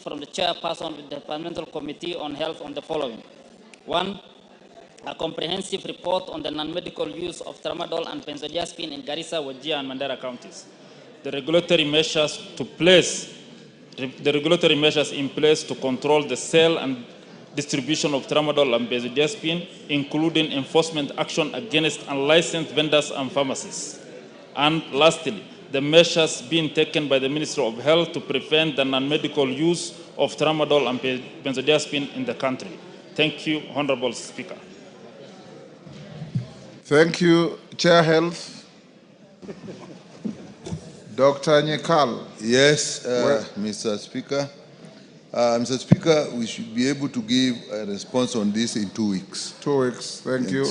from the chairperson of the Departmental Committee on Health on the following. 1. A comprehensive report on the non-medical use of tramadol and benzodiazepine in Garissa, Wajir, and Mandera counties. The regulatory measures in place to control the sale and distribution of tramadol and benzodiazepine, including enforcement action against unlicensed vendors and pharmacies. And lastly, the measures being taken by the Ministry of Health to prevent the non-medical use of tramadol and benzodiazepine in the country. Thank you, Honorable Speaker. Thank you, Chair Health. Dr. Nyekal. Yes, Mr. Speaker. Mr. Speaker, we should be able to give a response on this in 2 weeks. 2 weeks, thank you.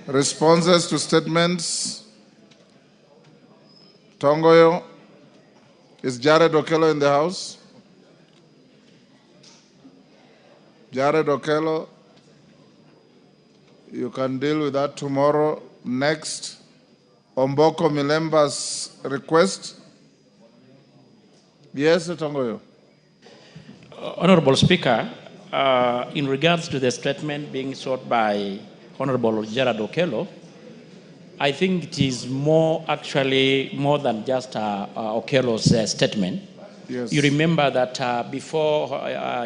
Responses to statements. Tongoyo. Is Jared Okello in the house? Jared Okello, you can deal with that tomorrow. Next, Omboko Milemba's request. Yes, Tongoyo. Honorable Speaker, in regards to the statement being sought by Honorable Jared Okello, I think it is more than just Okello's statement. Yes. You remember that before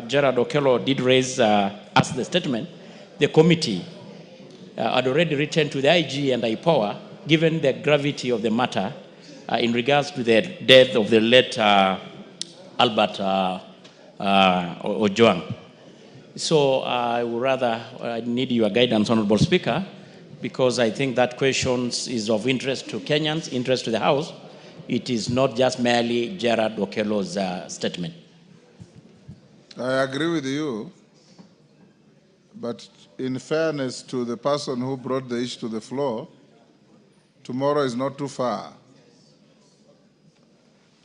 Jared Okello did raise us the statement, the committee had already written to the IG and IPOA, given the gravity of the matter in regards to the death of the late Albert Ojwang. So I would rather need your guidance, Honorable Speaker, because I think that question is of interest to Kenyans, interest to the House. It is not just merely Jared Okello's statement. I agree with you, but in fairness to the person who brought the issue to the floor, tomorrow is not too far.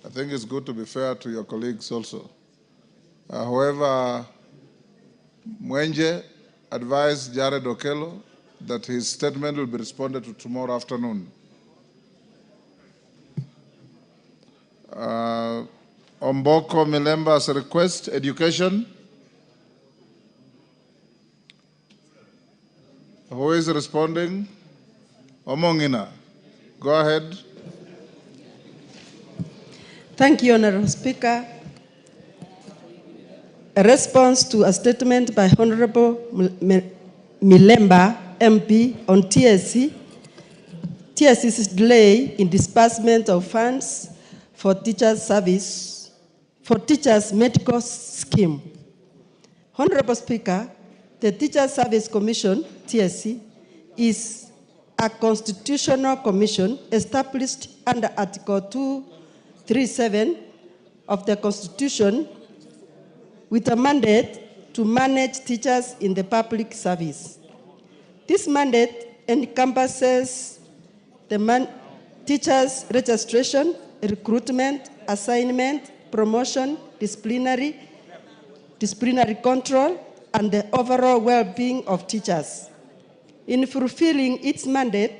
I think it's good to be fair to your colleagues also. However, Mwenje advised Jared Okello that his statement will be responded to tomorrow afternoon. Omboko Milemba's request, education. Who is responding? Omongina, go ahead. Thank you, Honorable Speaker. A response to a statement by Honorable Milemba, MP, on TSC's delay in disbursement of funds for teachers' medical scheme. Honorable Speaker, the Teachers Service Commission, TSC, is a constitutional commission established under Article 237 of the Constitution with a mandate to manage teachers in the public service. This mandate encompasses the teachers' registration, recruitment, assignment, promotion, disciplinary control, and the overall well-being of teachers. In fulfilling its mandate,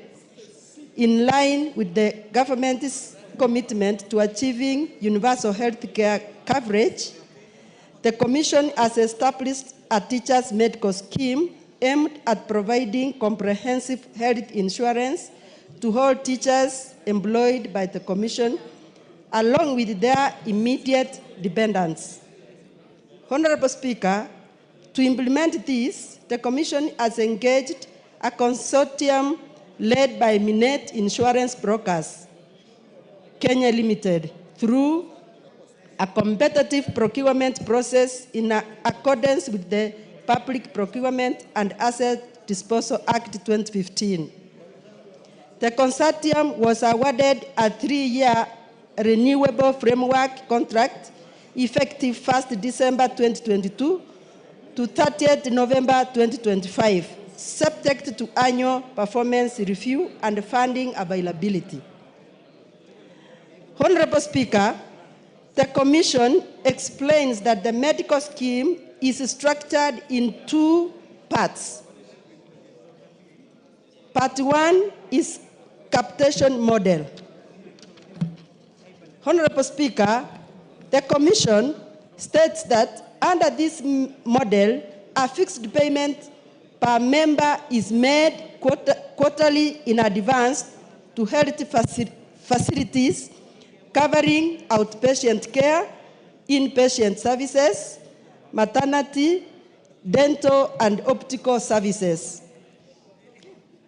in line with the government's commitment to achieving universal health care coverage, the Commission has established a teachers' medical scheme aimed at providing comprehensive health insurance to all teachers employed by the Commission, along with their immediate dependents. Honorable Speaker, to implement this, the Commission has engaged a consortium led by Minet Insurance Brokers, Kenya Limited, through a competitive procurement process in accordance with the Public Procurement and Asset Disposal Act 2015. The consortium was awarded a 3-year renewable framework contract effective 1st December 2022 to 30th November 2025, subject to annual performance review and funding availability. Honorable Speaker, the Commission explains that the medical scheme is structured in 2 parts. Part 1 is capitation model. Honorable Speaker, the Commission states that under this model, a fixed payment per member is made quarterly in advance to health facilities covering outpatient care, inpatient services, maternity, dental, and optical services.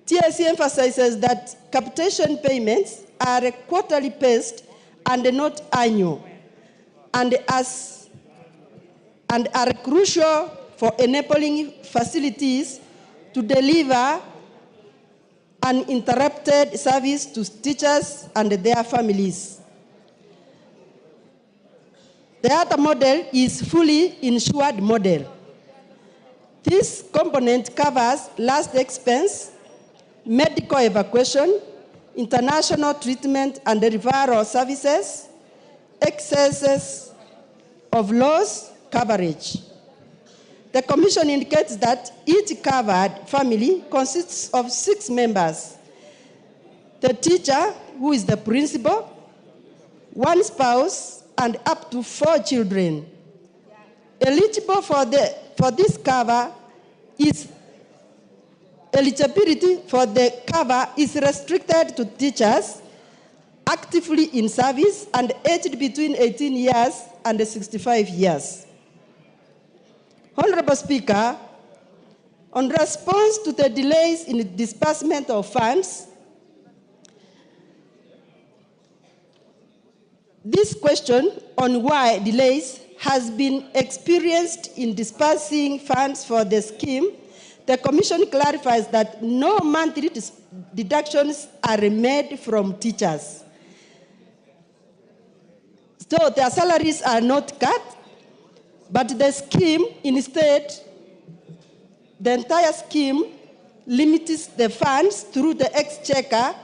TSC emphasizes that capitation payments are quarterly based and not annual, and are crucial for enabling facilities to deliver uninterrupted service to teachers and their families. The other model is fully insured model. This component covers last expense, medical evacuation, international treatment and referral services, excesses of loss coverage. The Commission indicates that each covered family consists of 6 members: the teacher, who is the principal, 1 spouse, and up to 4 children. Eligible for this cover is eligibility for the cover is restricted to teachers actively in service and aged between 18 years and 65 years. Honorable Speaker, on response to the delays in the disbursement of funds, this question on why delays has been experienced in disbursing funds for the scheme, the Commission clarifies that no monthly deductions are made from teachers. So their salaries are not cut, but the scheme instead, the entire scheme limits the funds through the exchequer,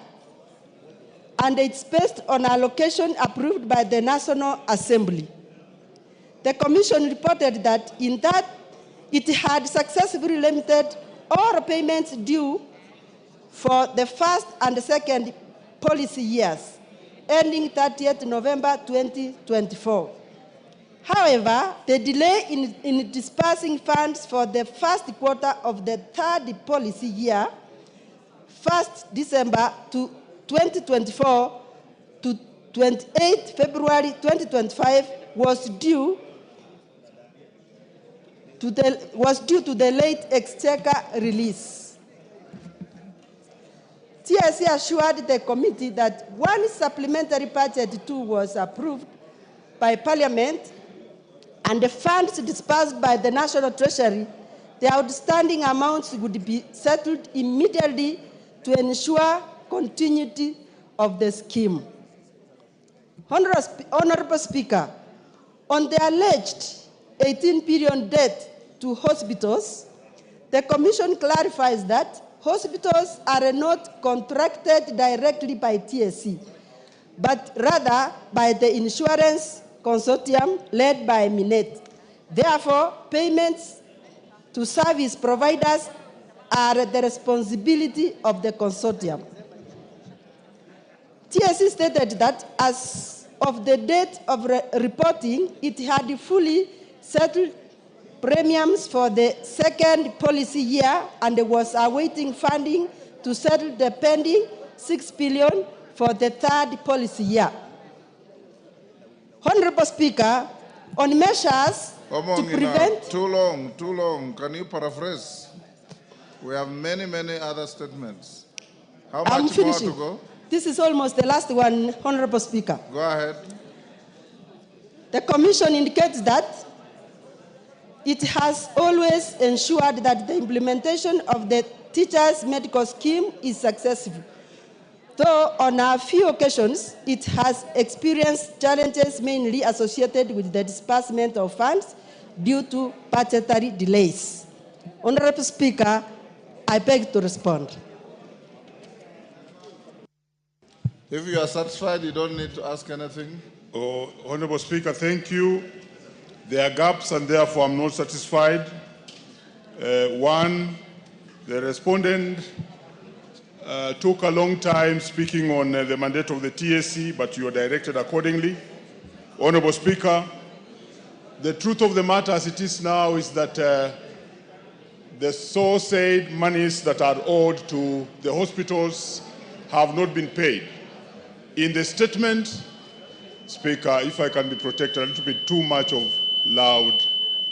and it's based on allocation approved by the National Assembly. The Commission reported that in that it had successfully limited all payments due for the first and second policy years, ending 30th November 2024. However, the delay in disbursing funds for the first quarter of the third policy year, 1st December 2024 to 28 February 2025, was due to the late exchequer release. TSC assured the committee that one supplementary budget 2 was approved by Parliament and the funds disbursed by the National Treasury, the outstanding amounts would be settled immediately to ensure continuity of the scheme. Honorable Speaker, on the alleged 18 billion debt to hospitals, the Commission clarifies that hospitals are not contracted directly by TSC, but rather by the insurance consortium led by Minet. Therefore, payments to service providers are the responsibility of the consortium. TSC stated that as of the date of reporting, it had fully settled premiums for the second policy year and was awaiting funding to settle the pending 6 billion for the third policy year. Honorable Speaker, on measures to prevent... Too long. Can you paraphrase? We have many other statements. How much more to go? This is almost the last one, Honorable Speaker. Go ahead. The Commission indicates that it has always ensured that the implementation of the teachers' medical scheme is successful, though on a few occasions it has experienced challenges mainly associated with the disbursement of funds due to budgetary delays. Honorable Speaker, I beg to respond. If you are satisfied, you don't need to ask anything. Oh, Honorable Speaker, thank you. There are gaps and therefore I'm not satisfied. One, the respondent took a long time speaking on the mandate of the TSC, but you are directed accordingly. Honorable Speaker, The truth of the matter as it is now is that the so-said monies that are owed to the hospitals have not been paid. In the statement, Speaker, if I can be protected, a little bit too much of loud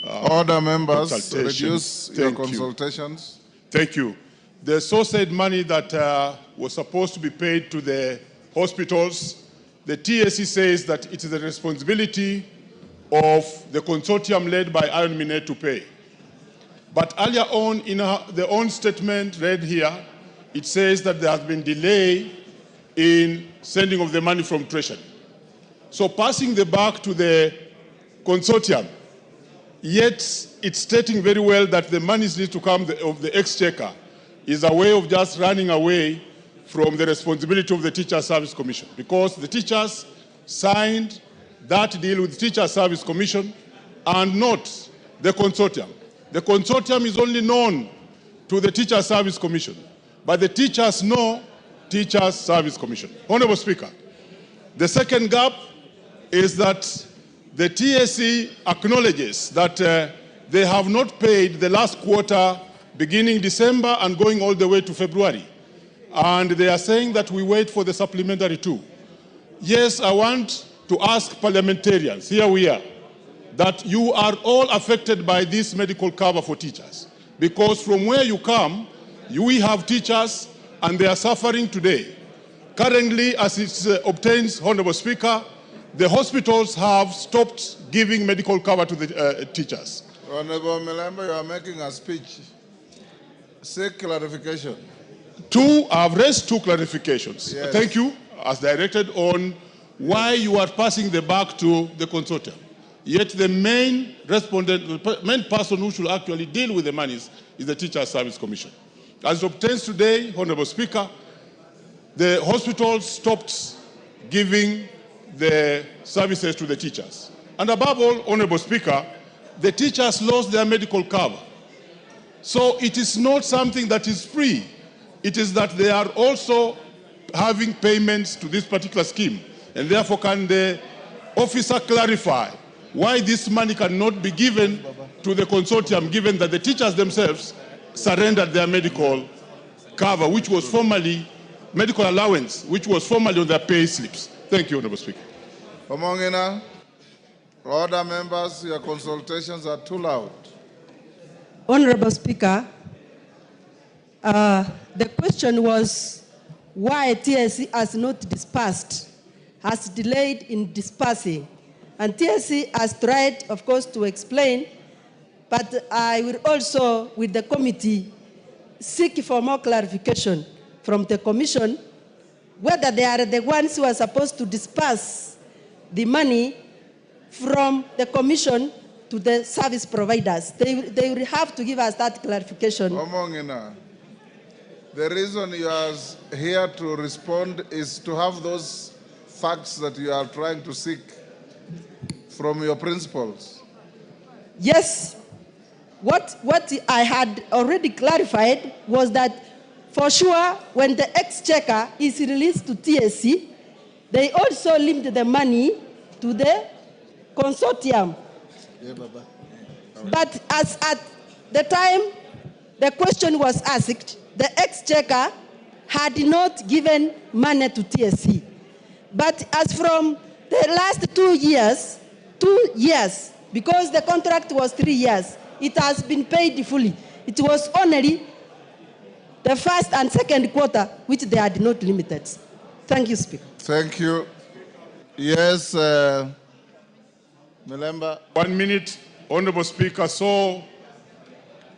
Order, members, consultation. reduce your consultations. Thank you. The so-said money that was supposed to be paid to the hospitals, the TSC says that it is the responsibility of the consortium led by Iron Minet to pay. But earlier on in their own statement read here, it says that there has been delay in sending of the money from Treasury. So passing the buck to the consortium, yet it's stating very well that the monies need to come of the exchequer, is a way of just running away from the responsibility of the Teacher Service Commission, because the teachers signed that deal with the Teacher Service Commission and not the consortium. The consortium is only known to the Teacher Service Commission, but the teachers know Teacher Service Commission. Honorable Speaker, the second gap is that the TSC acknowledges that they have not paid the last quarter beginning December and going all the way to February. And they are saying that we wait for the supplementary too. Yes, I want to ask parliamentarians, here we are, that you are all affected by this medical cover for teachers. Because from where you come, we have teachers and they are suffering today. Currently, as it obtains, Honorable Speaker, the hospitals have stopped giving medical cover to the teachers. Honorable Milemba, you are making a speech. Seek clarification. I've raised two clarifications. Yes. Thank you, as directed on why you are passing the buck to the consortium. Yet the main respondent, the main person who should actually deal with the monies is the Teacher Service Commission. As it obtains today, Honorable Speaker, the hospitals stopped giving the services to the teachers. And above all, Honorable Speaker, the teachers lost their medical cover. So it is not something that is free. It is that they are also having payments to this particular scheme. And therefore, can the officer clarify why this money cannot be given to the consortium, given that the teachers themselves surrendered their medical cover, which was formerly medical allowance, which was formerly on their pay slips. Thank you, Honorable Speaker. Omongina, order, members, your consultations are too loud. Honorable Speaker, the question was why TSC has not dispersed, has delayed in dispersing. And TSC has tried, of course, to explain, but I will also, with the committee, seek for more clarification from the Commission, whether they are the ones who are supposed to disperse the money from the Commission to the service providers. They will have to give us that clarification. Omongina, the reason you are here to respond is to have those facts that you are trying to seek from your principals. Yes. What I had already clarified was that for sure when the exchequer is released to TSC, they also limit the money to the consortium. Yeah, Baba. But as at the time the question was asked, the exchequer had not given money to TSC. But as from the last 2 years, because the contract was 3 years, it has been paid fully. It was only the first and second quarter which they had not limited. Thank you, Speaker. Thank you. Yes, Milemba. 1 minute, Honorable Speaker. So,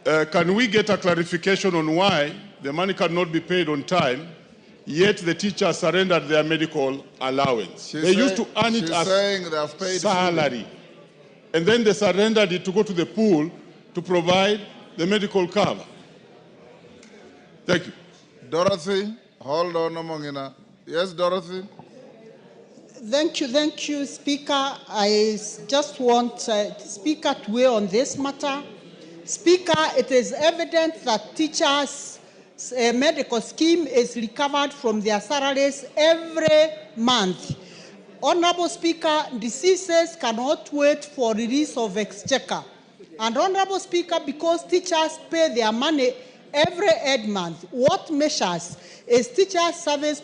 can we get a clarification on why the money cannot be paid on time, yet the teachers surrendered their medical allowance? They used to earn it as salary. And then they surrendered it to go to the pool to provide the medical cover. Thank you. Dorothy, hold on, Omongina. Yes, Dorothy. Thank you, Speaker. I just want Speaker to weigh on this matter. Speaker, it is evident that teachers' medical scheme is recovered from their salaries every month. Honorable Speaker, diseases cannot wait for release of exchequer. And Honorable Speaker, because teachers pay their money every 8 months, what measures is Teacher Service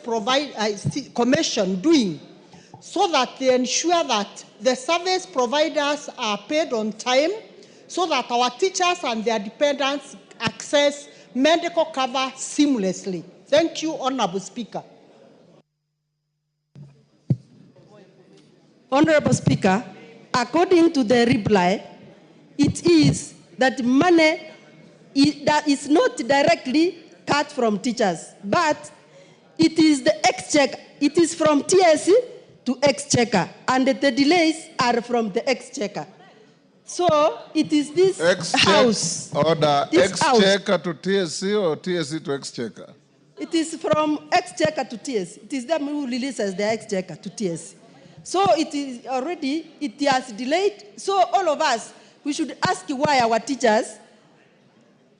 Commission doing so that they ensure that the service providers are paid on time so that our teachers and their dependents access medical cover seamlessly? Thank you, Honorable Speaker. Honorable Speaker, according to the reply, it is that money that is not directly cut from teachers, but it is the exchequer. It is from TSC to exchequer, and the delays are from the exchequer. So it is this house. Order, this exchequer to TSC or TSC to exchequer? It is from exchequer to TSC. It is them who releases the exchequer to TSC. So it is already, it has delayed. So all of us, we should ask why our teachers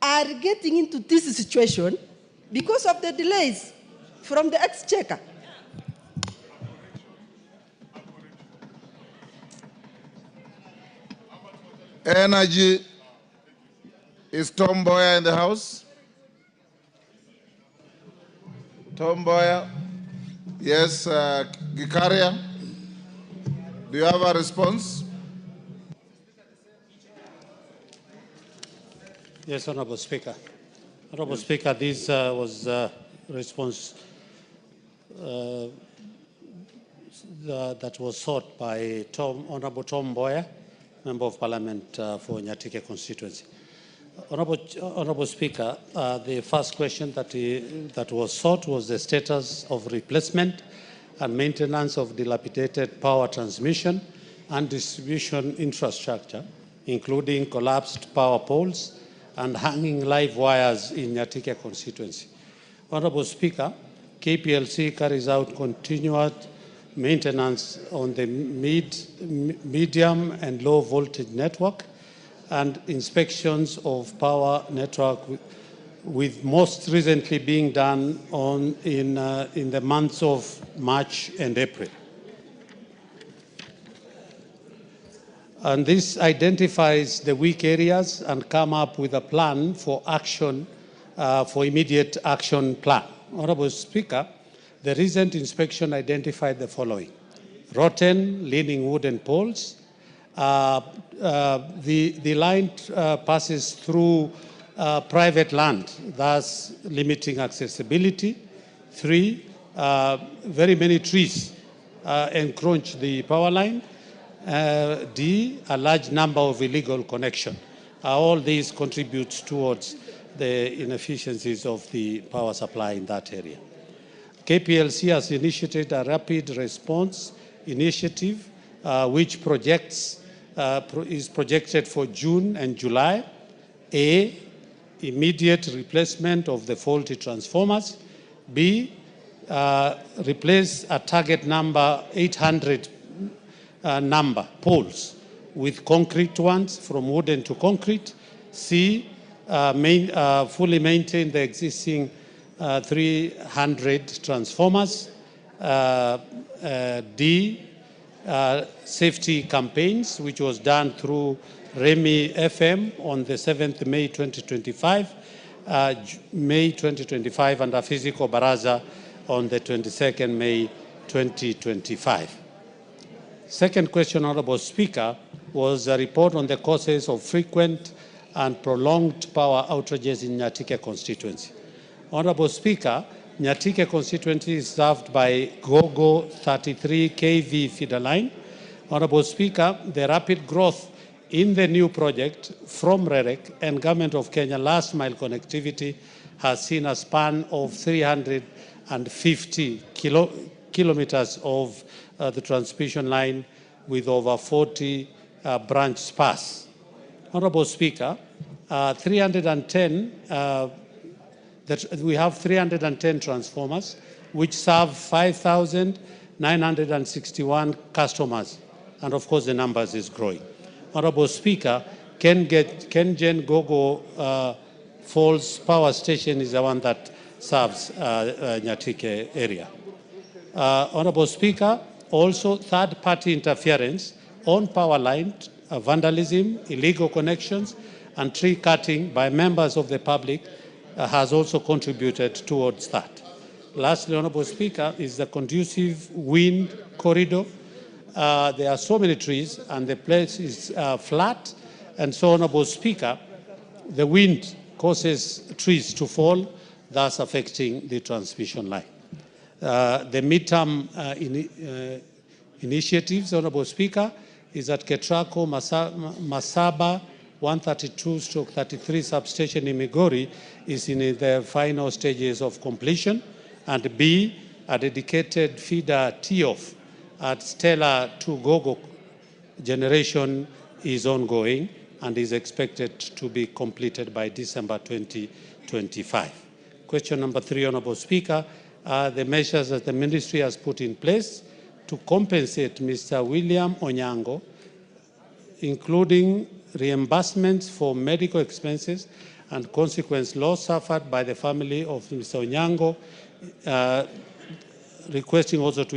are getting into this situation because of the delays from the exchequer. Energy. Is Tom Boyer in the house? Tom Boyer? Yes, Gikaria? Do you have a response? Yes, Honorable Speaker. Honorable Speaker, this was a response that was sought by Honorable Tom Boyer, Member of Parliament for Nyatike constituency. Honorable Speaker, the first question that was sought was the status of replacement and maintenance of dilapidated power transmission and distribution infrastructure, including collapsed power poles and hanging live wires in Nyatike constituency. Honorable Speaker, KPLC carries out continuous maintenance on the medium and low voltage network and inspections of power network with most recently being done in the months of March and April. And this identifies the weak areas and come up with a plan for action, for immediate action plan. Honorable Speaker, the recent inspection identified the following: rotten, leaning wooden poles. The line passes through private land, thus limiting accessibility. 3, very many trees encroach the power line. D, a large number of illegal connections. All these contribute towards the inefficiencies of the power supply in that area. KPLC has initiated a rapid response initiative which is projected for June and July. A, immediate replacement of the faulty transformers. B, replace a target number 800 number poles with concrete ones from wooden to concrete. C, fully maintain the existing 300 transformers. D, safety campaigns, which was done through Remi FM on the 7th May 2025, and a physical baraza on the 22nd May 2025. Second question, Honorable Speaker, was a report on the causes of frequent and prolonged power outages in Nyatike constituency. Honorable Speaker, Nyatike constituency is served by Gogo 33 kV feeder line. Honorable Speaker, the rapid growth in the new project from REREC and Government of Kenya last mile connectivity has seen a span of 350 kilometers of the transmission line with over 40 branch spurs. Honorable Speaker, we have 310 transformers which serve 5,961 customers, and of course the numbers is growing. Honorable Speaker, Kengen Gogo Falls Power Station is the one that serves Nyatike area. Honorable Speaker, Also, third-party interference on power lines, vandalism, illegal connections, and tree cutting by members of the public has also contributed towards that. Lastly, Honourable Speaker, is the conducive wind corridor. There are so many trees and the place is flat, and so, Honourable Speaker, the wind causes trees to fall, thus affecting the transmission line. The midterm initiatives, Honourable Speaker, is that Ketraco Masaba 132/33 substation in Migori is in the final stages of completion, and B, a dedicated feeder tee-off at Stella to Gogo generation is ongoing and is expected to be completed by December 2025. Question number 3, Honourable Speaker, are the measures that the ministry has put in place to compensate Mr. William Onyango, including reimbursements for medical expenses and consequent loss suffered by the family of Mr. Onyango, requesting also to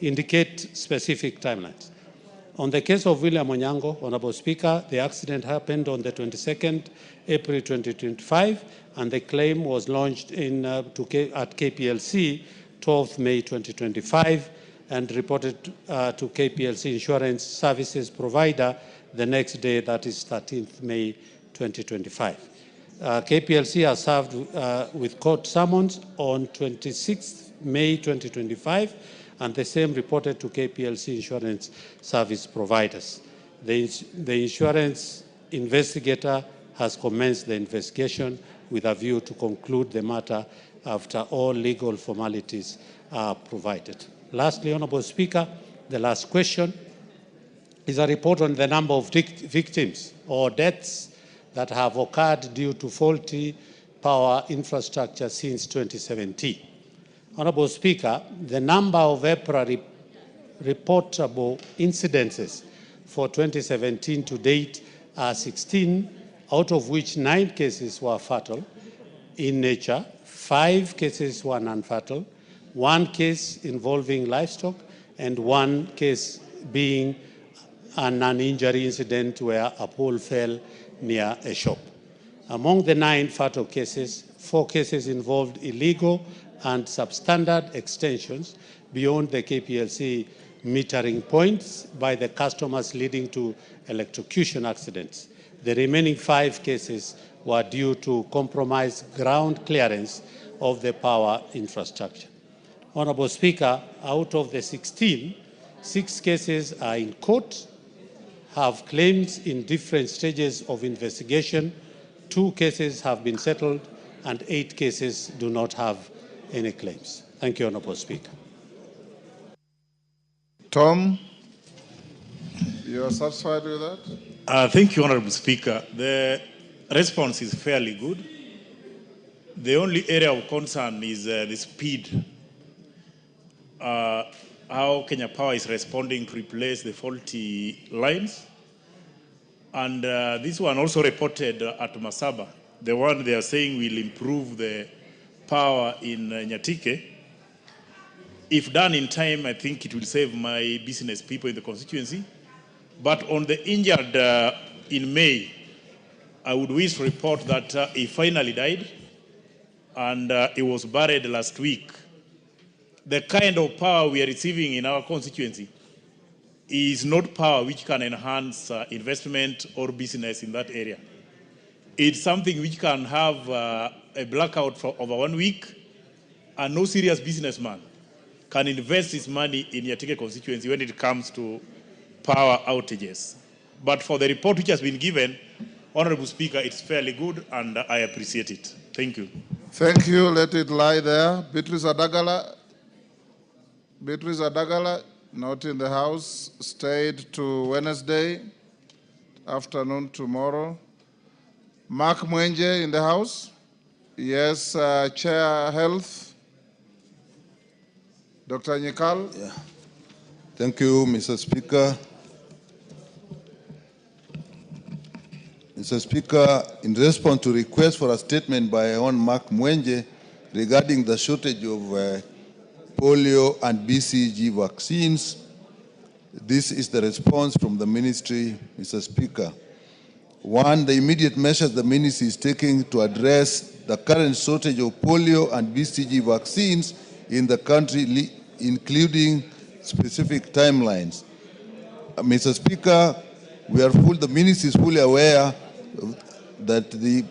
indicate specific timelines. On the case of William Onyango, Honourable Speaker, the accident happened on the 22nd April 2025, and the claim was launched at KPLC 12th May 2025 and reported to KPLC insurance services provider the next day, that is 13th May 2025. KPLC has served with court summons on 26th May 2025, and the same reported to KPLC insurance service providers. The insurance investigator has commenced the investigation with a view to conclude the matter after all legal formalities are provided. Lastly, Honourable Speaker, the last question is a report on the number of victims or deaths that have occurred due to faulty power infrastructure since 2017. Honourable Speaker, the number of April reportable incidences for 2017 to date are 16, out of which 9 cases were fatal in nature, 5 cases were non-fatal, 1 case involving livestock, and 1 case being a non-injury incident where a pole fell near a shop. Among the 9 fatal cases, 4 cases involved illegal and substandard extensions beyond the KPLC metering points by the customers, leading to electrocution accidents. The remaining 5 cases were due to compromised ground clearance of the power infrastructure. Honourable Speaker, out of the 16, 6 cases are in court, have claims in different stages of investigation, 2 cases have been settled, and 8 cases do not have any claims. Thank you, Honourable Speaker. Tom, you are satisfied with that? Thank you, Honourable Speaker. The response is fairly good. The only area of concern is the speed. How Kenya Power is responding to replace the faulty lines. And this one also reported at Masaba. The one they are saying will improve the power in Nyatike. If done in time, I think it will save my business people in the constituency. But on the injured in May, I would wish to report that he finally died, and he was buried last week. The kind of power we are receiving in our constituency is not power which can enhance investment or business in that area. It's something which can have a blackout for over 1 week, and no serious businessman can invest his money in Nyatike constituency when it comes to power outages. But for the report which has been given, Honourable Speaker, it's fairly good, and I appreciate it. Thank you. Thank you. Let it lie there. Beatrice Adagala. Beatrice Adagala, not in the House, stayed to Wednesday afternoon tomorrow. Mark Mwenje in the House. Yes, Chair Health. Dr. Nyikal. Yeah. Thank you, Mr. Speaker. Mr. Speaker, in response to request for a statement by one Mark Mwenje regarding the shortage of polio, and BCG vaccines. This is the response from the ministry, Mr. Speaker. One, the immediate measures the ministry is taking to address the current shortage of polio and BCG vaccines in the country, including specific timelines. Mr. Speaker, the ministry is fully aware that the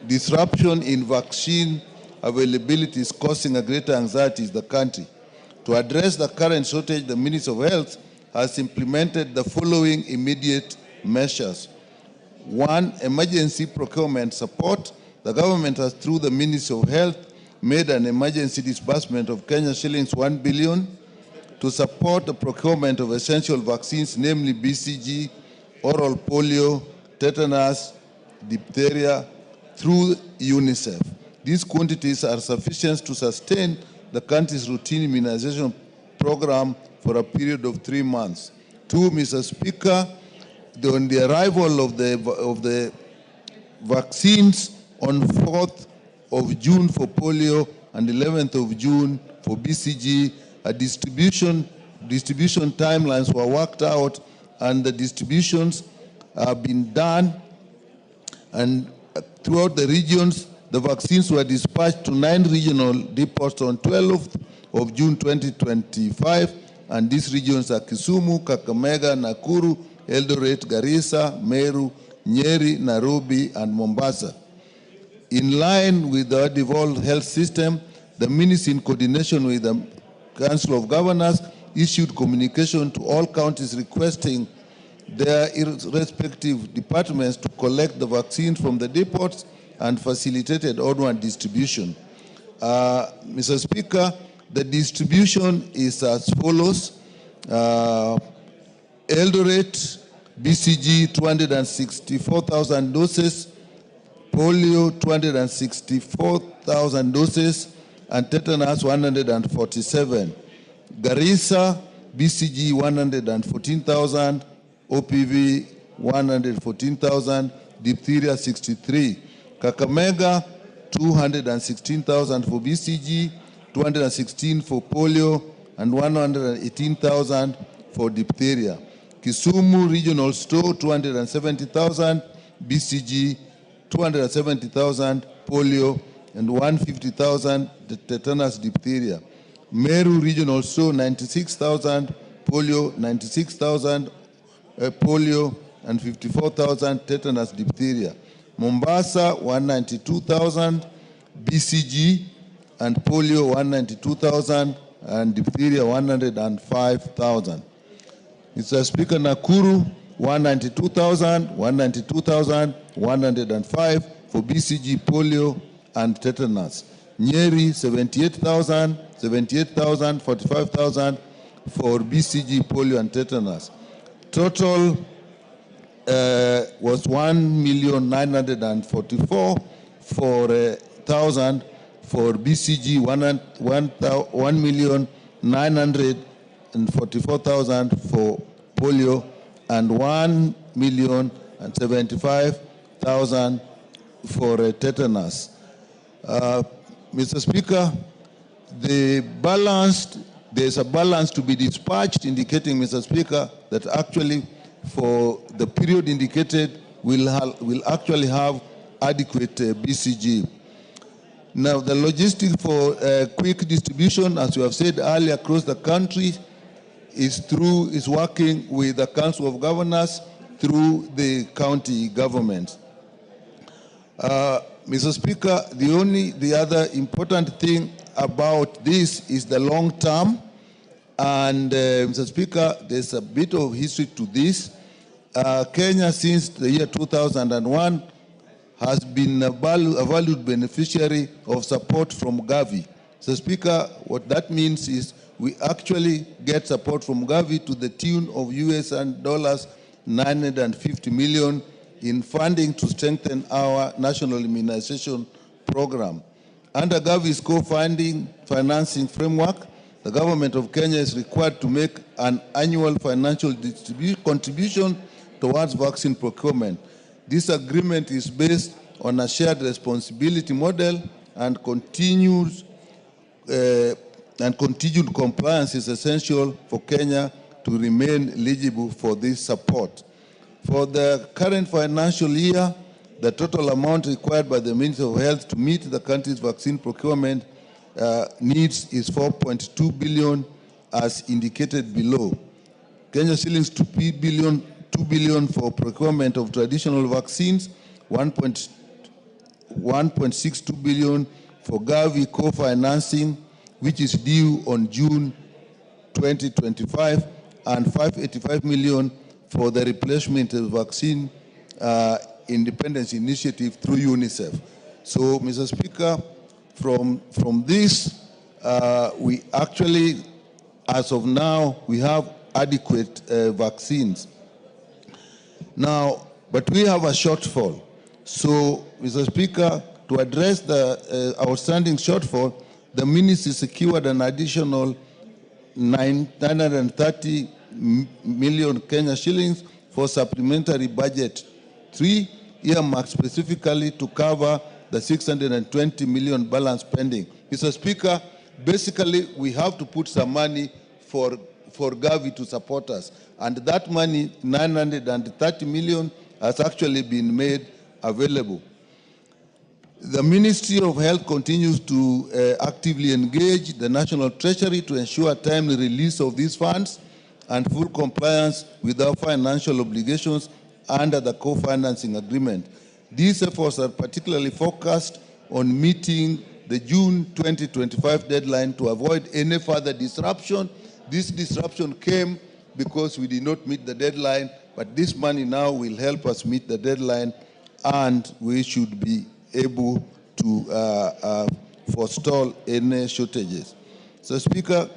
disruption in vaccine availability is causing a greater anxiety in the country. To address the current shortage, the Ministry of Health has implemented the following immediate measures. One, emergency procurement support. The government has, through the Ministry of Health, made an emergency disbursement of Kenya shillings 1 billion to support the procurement of essential vaccines, namely BCG, oral polio, tetanus, diphtheria, through UNICEF. These quantities are sufficient to sustain the country's routine immunization program for a period of 3 months. Two, Mr. Speaker, on the arrival of the vaccines on 4th of June for polio and 11th of June for BCG, distribution timelines were worked out and the distributions have been done, and throughout the regions, the vaccines were dispatched to 9 regional depots on 12th of June 2025, and these regions are Kisumu, Kakamega, Nakuru, Eldoret, Garissa, Meru, Nyeri, Nairobi, and Mombasa. In line with the devolved health system, the ministry, in coordination with the Council of Governors, issued communication to all counties requesting their respective departments to collect the vaccines from the depots and facilitated onward distribution. Mr. Speaker, the distribution is as follows. Eldoret, BCG 264,000 doses, polio 264,000 doses, and tetanus 147. Garissa, BCG 114,000, OPV 114,000, diphtheria 63. Kakamega 216,000 for BCG, 216 for polio, and 118,000 for diphtheria. Kisumu Regional Store 270,000, BCG 270,000, polio, and 150,000 tetanus diphtheria. Meru Regional Store 96,000, polio 96,000, polio, and 54,000 tetanus diphtheria. Mombasa 192,000, BCG, and polio 192,000, and diphtheria 105,000. Mr. Speaker, Nakuru 192,000, 192,000, 105 for BCG, polio, and tetanus. Nyeri 78,000, 78,000, 45,000 for BCG, polio, and tetanus. Total was 1,944,000 for for BCG, 1,944,000 for polio, and 1,075,000 for tetanus. Mr. Speaker, there's a balance to be dispatched, indicating, Mr. Speaker, that actually for the period indicated, we'll actually have adequate BCG. Now, the logistics for quick distribution, as you have said earlier, across the country is working with the Council of Governors through the county governments. Mr. Speaker, the other important thing about this is the long term. And Mr. Speaker, there's a bit of history to this. Kenya, since the year 2001, has been a valued beneficiary of support from Gavi. So, Speaker, what that means is we actually get support from Gavi to the tune of US dollars 950 million in funding to strengthen our national immunization program. Under Gavi's co-funding financing framework, the government of Kenya is required to make an annual financial contribution towards vaccine procurement. This agreement is based on a shared responsibility model and continues and continued compliance is essential for Kenya to remain eligible for this support. For the current financial year, the total amount required by the Ministry of Health to meet the country's vaccine procurement needs is 4.2 billion as indicated below. Kenya shillings 2 billion for procurement of traditional vaccines, 1.62 billion for Gavi co-financing, which is due on June 2025, and 585 million for the replacement of vaccine independence initiative through UNICEF. So, Mr. Speaker, from this, we actually, as of now, we have adequate vaccines. Now, but we have a shortfall. So, Mr. Speaker, to address the outstanding shortfall, the ministry secured an additional 930 million Kenya shillings for supplementary budget 3, earmarked specifically to cover the 620 million balance pending. Mr. Speaker, basically we have to put some money for Gavi to support us, and that money, 930 million, has actually been made available. The Ministry of Health continues to actively engage the National Treasury to ensure timely release of these funds and full compliance with our financial obligations under the co-financing agreement. These efforts are particularly focused on meeting the June 2025 deadline to avoid any further disruption. This disruption came because we did not meet the deadline, but this money now will help us meet the deadline, and we should be able to forestall any shortages. So, Speaker,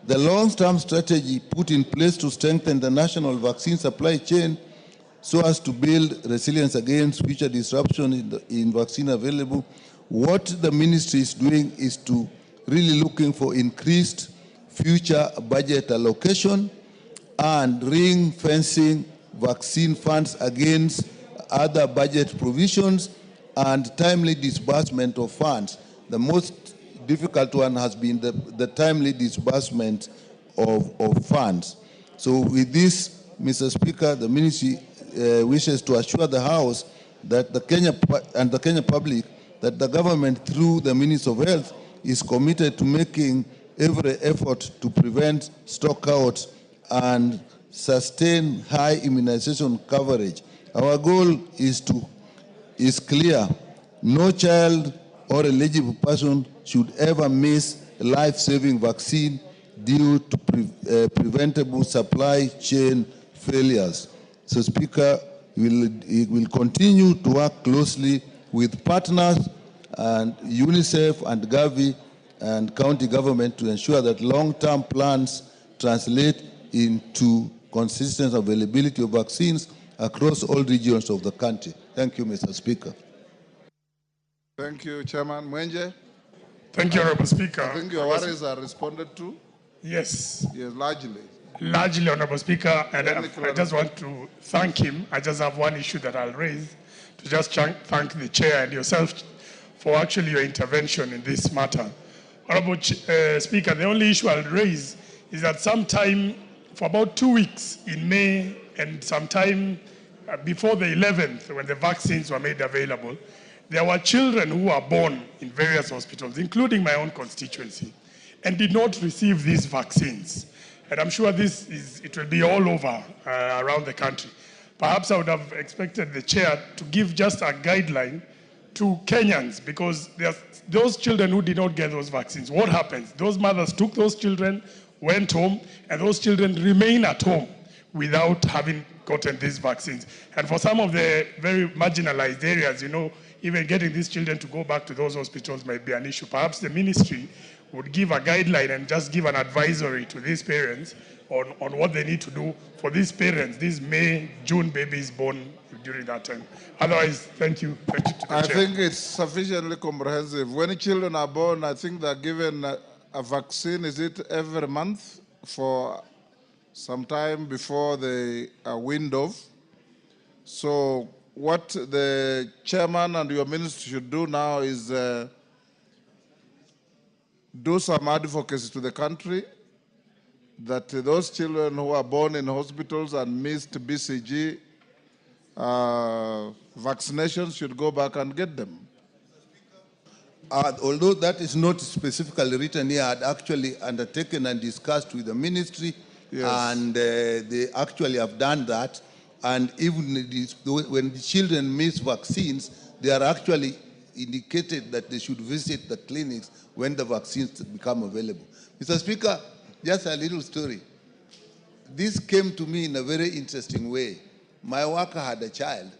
the long-term strategy put in place to strengthen the national vaccine supply chain so as to build resilience against future disruption in vaccine available. What the ministry is doing is to really looking for increased future budget allocation and ring-fencing vaccine funds against other budget provisions and timely disbursement of funds. The most difficult one has been the timely disbursement of funds. So with this, Mr. Speaker, the ministry wishes to assure the House that the Kenya public that the government, through the Ministry of Health, is committed to making every effort to prevent stockouts and sustain high immunization coverage. Our goal is clear. No child or eligible person should ever miss a life-saving vaccine due to preventable supply chain failures. So, Speaker, we will continue to work closely with partners and UNICEF and Gavi and county government to ensure that long-term plans translate into consistent availability of vaccines across all regions of the country. Thank you, Mr. Speaker. Thank you, Chairman. Mwenje? Thank you, Honorable Speaker. I think your worries are responded to. Yes. Yes, largely. Largely, Honorable Speaker, and I just want to thank him. I just have one issue that I'll raise, to just thank the Chair and yourself for actually your intervention in this matter. Honorable Speaker, the only issue I'll raise is that sometime for about 2 weeks in May and sometime before the 11th, when the vaccines were made available, there were children who were born in various hospitals, including my own constituency, and did not receive these vaccines. And I'm sure it will be all over around the country. Perhaps I would have expected the Chair to give just a guideline to Kenyans, because there's those children who did not get those vaccines. What happens? Those mothers took those children, went home, and those children remain at home without having gotten these vaccines. And for some of the very marginalized areas, you know, even getting these children to go back to those hospitals might be an issue. Perhaps the ministry would give a guideline and just give an advisory to these parents on what they need to do for these parents, these May, June babies born during that time. Otherwise, thank you. Thank you to the Chair. I think it's sufficiently comprehensive. When children are born, I think they're given a vaccine, is it every month for some time before they are weaned off? So what the chairman and your minister should do now is do some advocacy to the country that those children who are born in hospitals and missed BCG vaccinations should go back and get them. Although that is not specifically written here, I had actually undertaken and discussed with the ministry, Yes. and they actually have done that. And even when the children miss vaccines, they are actually indicated that they should visit the clinics when the vaccines become available. Mr. Speaker, just a little story. This came to me in a very interesting way. My worker had a child,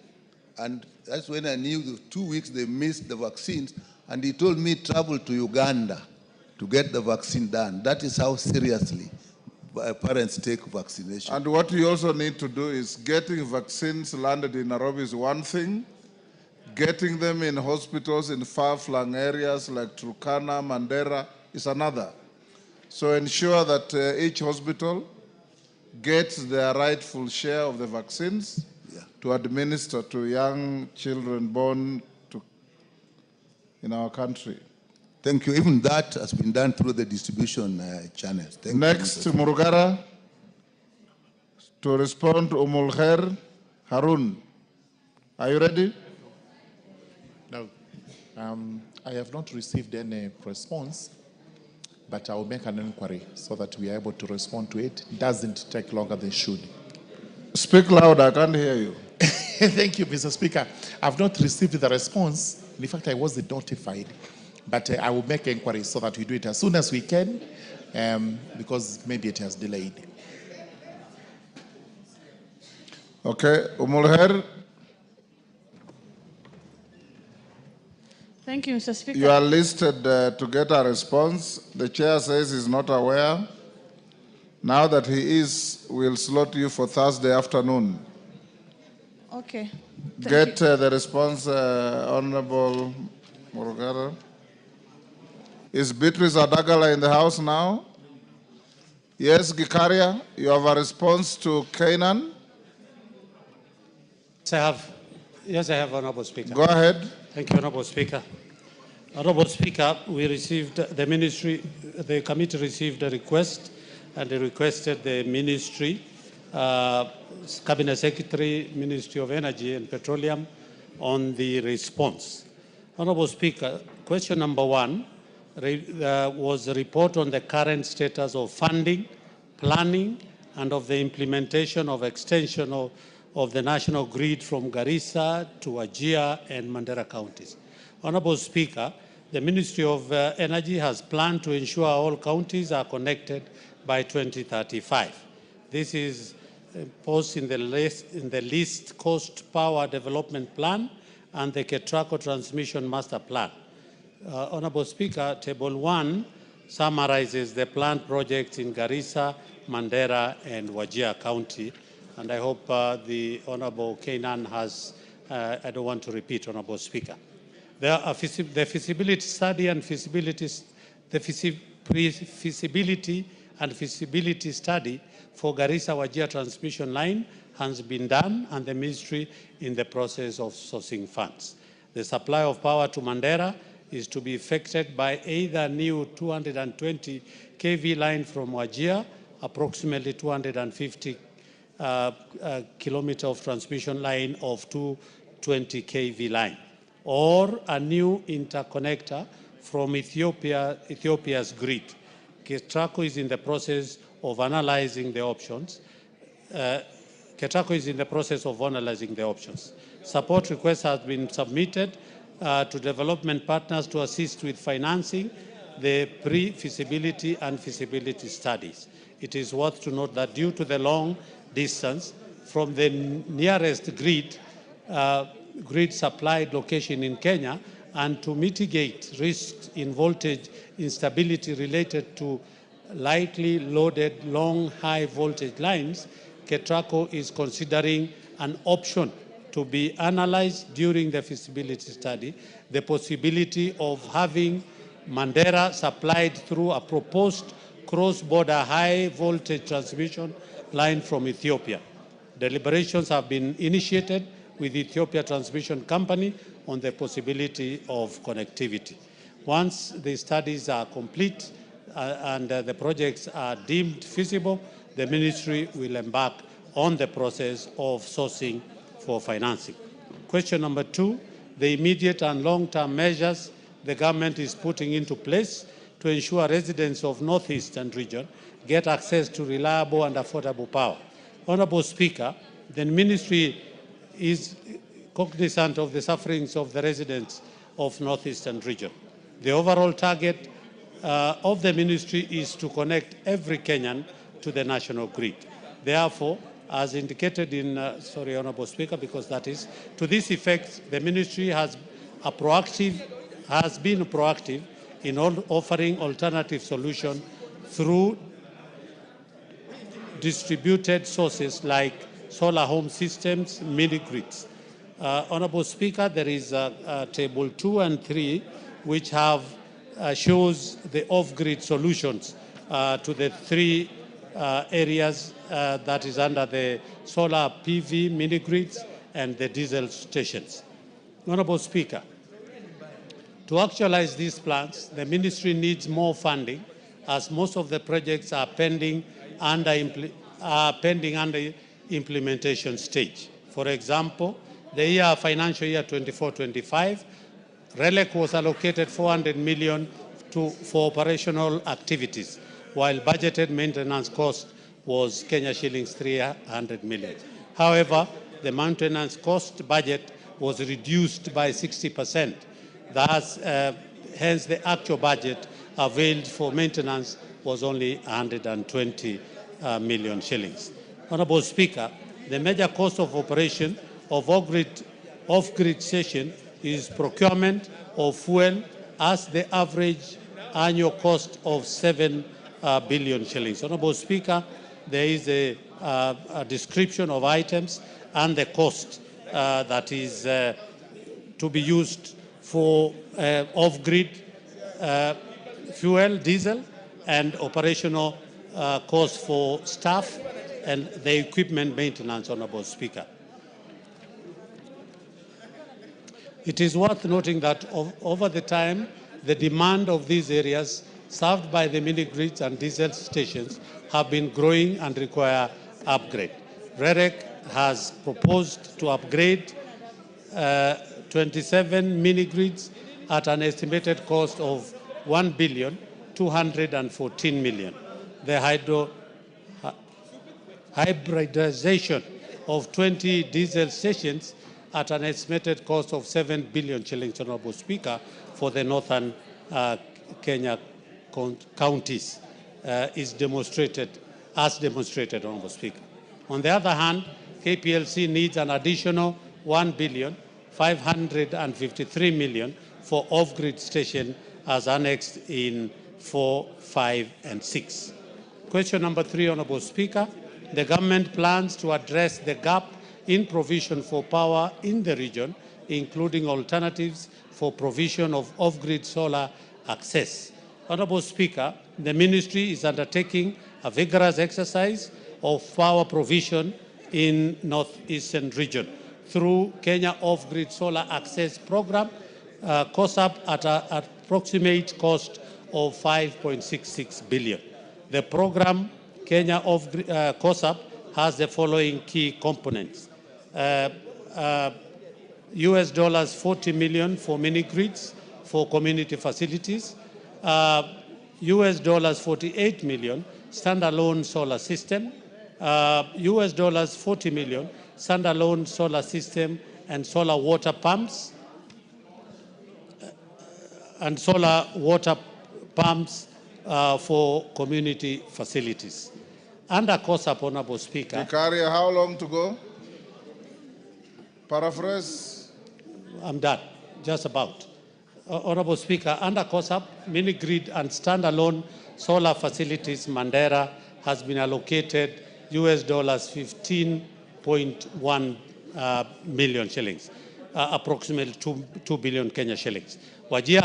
and that's when I knew the 2 weeks they missed the vaccines, and he told me travel to Uganda to get the vaccine done. That is how seriously parents take vaccination. And what you also need to do is getting vaccines landed in Nairobi is one thing, getting them in hospitals in far-flung areas like Turkana, Mandera is another. So ensure that each hospital gets their rightful share of the vaccines to administer to young children born in our country. Thank you. Even that has been done through the distribution channels. Thank Next, you, Murugara, to respond to Umulkhair Harun. Are you ready? No. I have not received any response, but I will make an inquiry so that we are able to respond to it. It doesn't take longer than it should. Speak loud, I can't hear you. Thank you, Mr. Speaker. I've not received the response. In fact, I wasn't notified. But I will make inquiries so that we do it as soon as we can, because maybe it has delayed. Okay, Umulkhair. Thank you, Mr. Speaker. You are listed to get a response. The chair says he's not aware. Now that he is, we'll slot you for Thursday afternoon. Okay. Get the response, Honorable Murugara. Is Beatrice Adagala in the house now? Yes, Gikaria, you have a response to Canaan? Yes, I have, Honorable Speaker. Go ahead. Thank you, Honorable Speaker. Honorable Speaker, we received, the committee received a request, and they requested the ministry, Cabinet Secretary, Ministry of Energy and Petroleum, on the response. Honorable Speaker, question number 1 was a report on the current status of funding, planning, and of the implementation of extension of the national grid from Garissa to Wajir and Mandera counties. Honorable Speaker, the Ministry of Energy has planned to ensure all counties are connected by 2035. This is posted in the Least Coast Power Development Plan and the Ketraco Transmission Master Plan. Honorable Speaker, Table 1 summarizes the planned projects in Garissa, Mandera, and Wajir County, and I hope the Honorable Canaan has, I don't want to repeat, Honorable Speaker. The feasibility study and feasibility study for Garissa-Wajir transmission line has been done, and the ministry in the process of sourcing funds. The supply of power to Mandera is to be effected by either new 220 kV line from Wajir, approximately 250 kilometer of transmission line of 220 kV line, or a new interconnector from Ethiopia's grid. Ketraco is in the process of analyzing the options. Support requests have been submitted to development partners to assist with financing the pre-feasibility and feasibility studies. It is worth to note that due to the long distance from the nearest grid-supplied location in Kenya, and to mitigate risks in voltage instability related to lightly loaded long high voltage lines, Ketraco is considering an option to be analyzed during the feasibility study, the possibility of having Mandera supplied through a proposed cross-border high voltage transmission line from Ethiopia. Deliberations have been initiated with Ethiopia Transmission Company on the possibility of connectivity. Once the studies are complete and the projects are deemed feasible, the ministry will embark on the process of sourcing for financing. Question number 2, the immediate and long-term measures the government is putting into place to ensure residents of Northeastern region get access to reliable and affordable power. Honorable Speaker, the ministry is cognizant of the sufferings of the residents of Northeastern region. The overall target of the ministry is to connect every Kenyan to the national grid. Therefore, as indicated in, Honorable Speaker, because that is, to this effect, the ministry has been proactive in offering alternative solutions through distributed sources like solar home systems, mini-grids. Honorable Speaker, there is table 2 and 3, which have shows the off-grid solutions to the 3 areas that is under the solar PV mini-grids and the diesel stations. Honorable Speaker, to actualize these plans, the ministry needs more funding, as most of the projects are pending under implementation stage. For example, the financial year 24-25, RELEC was allocated 400 million for operational activities, while budgeted maintenance cost was Kenya shillings 300 million. However, the maintenance cost budget was reduced by 60%. Thus, hence the actual budget availed for maintenance was only 120 million shillings. Honorable Speaker, the major cost of operation of off-grid station is procurement of fuel, as the average annual cost of 7 billion shillings. Honorable Speaker, there is a description of items and the cost that is to be used for off-grid fuel, diesel, and operational costs for staff and the equipment maintenance, Honorable Speaker. It is worth noting that over the time, the demand of these areas served by the mini-grids and diesel stations have been growing and require upgrade. REREC has proposed to upgrade 27 mini-grids at an estimated cost of 1,214 million. The hybridization of 20 diesel stations at an estimated cost of 7 billion shillings, Honorable Speaker, for the northern Kenya counties is demonstrated, Honorable Speaker. On the other hand, KPLC needs an additional 1,553 million for off-grid station as annexed in 4, 5, and 6. Question number 3, Honorable Speaker. The government plans to address the gap in provision for power in the region, including alternatives for provision of off-grid solar access. Honorable Speaker, the ministry is undertaking a vigorous exercise of power provision in Northeastern region through Kenya Off-Grid Solar Access Program, COSAP, at an approximate cost of 5.66 billion. The program, Kenya Off-Grid COSAP, has the following key components. $40 million for mini-grids for community facilities, $48 million standalone solar system, $40 million standalone solar system and solar water pumps, for community facilities. Under COSAP, Honorable Speaker. Vicaria, how long to go? Paraphrase. I'm done, just about. Honorable Speaker, under COSAP, mini-grid and standalone solar facilities, Mandera has been allocated $15.1 million shillings, approximately 2 billion Kenya shillings. Wajir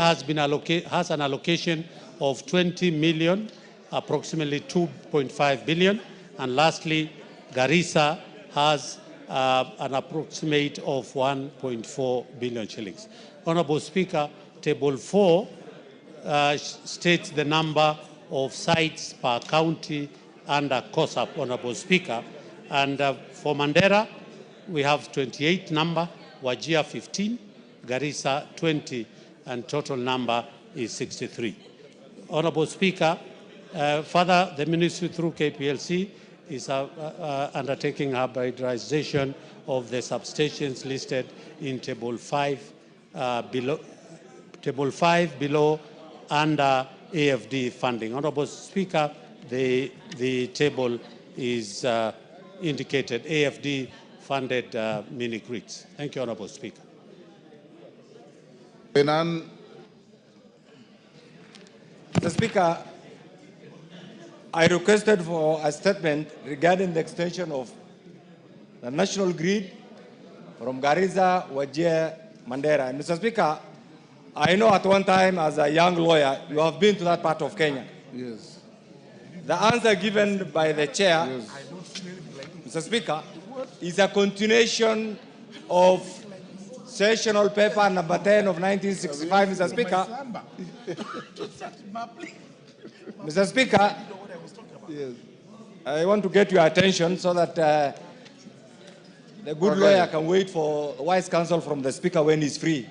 has an allocation of 20 million, approximately 2.5 billion. And lastly, Garissa has an approximate of 1.4 billion shillings. Honorable Speaker, Table 4 states the number of sites per county under COSAP, Honorable Speaker. And for Mandera, we have 28 number, Wajir 15, Garissa 20, and total number is 63. Honorable Speaker, further, the Ministry through KPLC is undertaking hybridization of the substations listed in Table 5 below under AFD funding. Honorable Speaker, the table is indicated AFD funded mini grids. Thank you, Honorable Speaker. Mr. Speaker, I requested for a statement regarding the extension of the national grid from Garissa, Wajir, Mandera. And Mr. Speaker, I know at one time as a young lawyer, you have been to that part of Kenya. Yes. The answer given by the chair, Yes. Mr. Speaker, is a continuation of sessional paper number 10 of 1965, Mr. Speaker. Mr. Speaker, Yes. I want to get your attention so that the good lawyer can wait for wise counsel from the Speaker when he's free.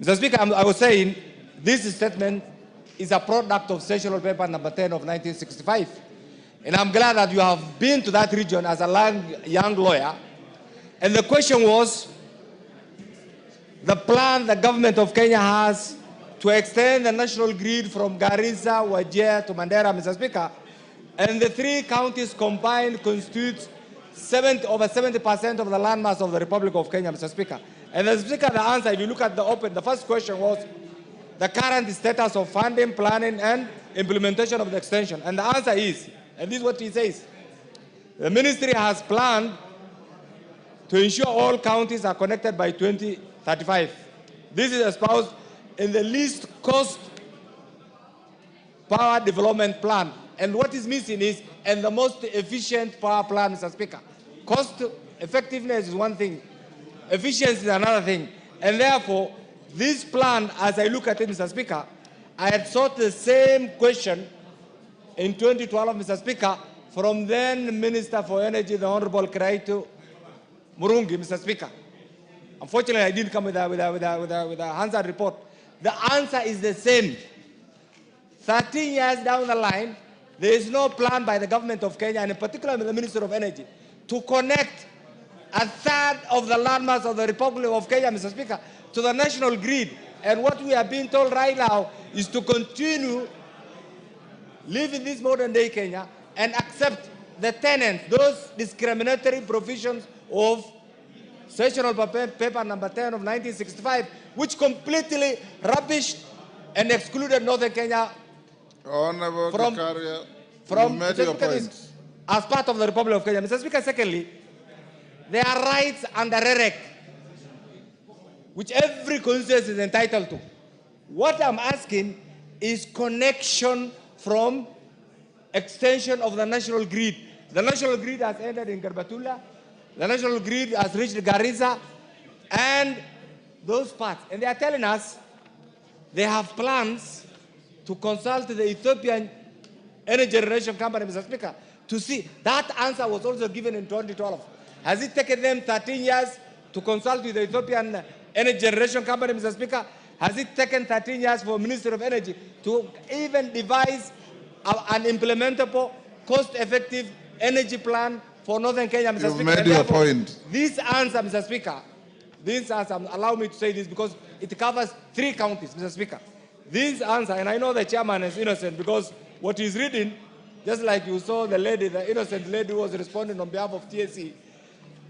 Mr. Speaker, I was saying this statement is a product of sessional paper number 10 of 1965. And I'm glad that you have been to that region as a young lawyer. And the question was, the plan the government of Kenya has to extend the national grid from Garissa, Wajir to Mandera, Mr. Speaker, and the three counties combined constitute over 70% of the landmass of the Republic of Kenya, Mr. Speaker. And Mr. Speaker, the answer, if you look at the first question was the current status of funding, planning, and implementation of the extension. And the answer is, and this is what he says, the ministry has planned to ensure all counties are connected by 2035. This is espoused in the least cost power development plan. And what is missing is, and the most efficient power plan, Mr. Speaker. Cost effectiveness is one thing, efficiency is another thing. And therefore, this plan, as I look at it, Mr. Speaker, I had sought the same question in 2012, Mr. Speaker, from then Minister for Energy, the Honorable Kiraitu Murungi, Mr. Speaker. Unfortunately, I didn't come with a Hansard report. The answer is the same. 13 years down the line, there is no plan by the government of Kenya, and in particular the Minister of Energy, to connect a third of the landmass of the Republic of Kenya, Mr. Speaker, to the national grid. And what we are being told right now is to continue live in this modern day Kenya and accept the tenets, those discriminatory provisions of sessional paper number 10 of 1965, which completely rubbished and excluded Northern Kenya from as part of the Republic of Kenya. Mr. Speaker, secondly, there are rights under REREC, which every constituency is entitled to. What I'm asking is connection from extension of the national grid. The national grid has ended in Garbatula. The national grid has reached Garissa and those parts. And they are telling us they have plans to consult the Ethiopian Energy Generation Company, Mr. Speaker, to see. That answer was also given in 2012. Has it taken them 13 years to consult with the Ethiopian Energy Generation Company, Mr. Speaker? Has it taken 13 years for Ministry of Energy to even devise an implementable, cost-effective energy plan for Northern Kenya, Mr. Speaker? You've made your point. This answer, Mr. Speaker, this answer, allow me to say this because it covers 3 counties, Mr. Speaker. This answer, and I know the chairman is innocent because what he's reading, just like you saw the lady, the innocent lady who was responding on behalf of TSC,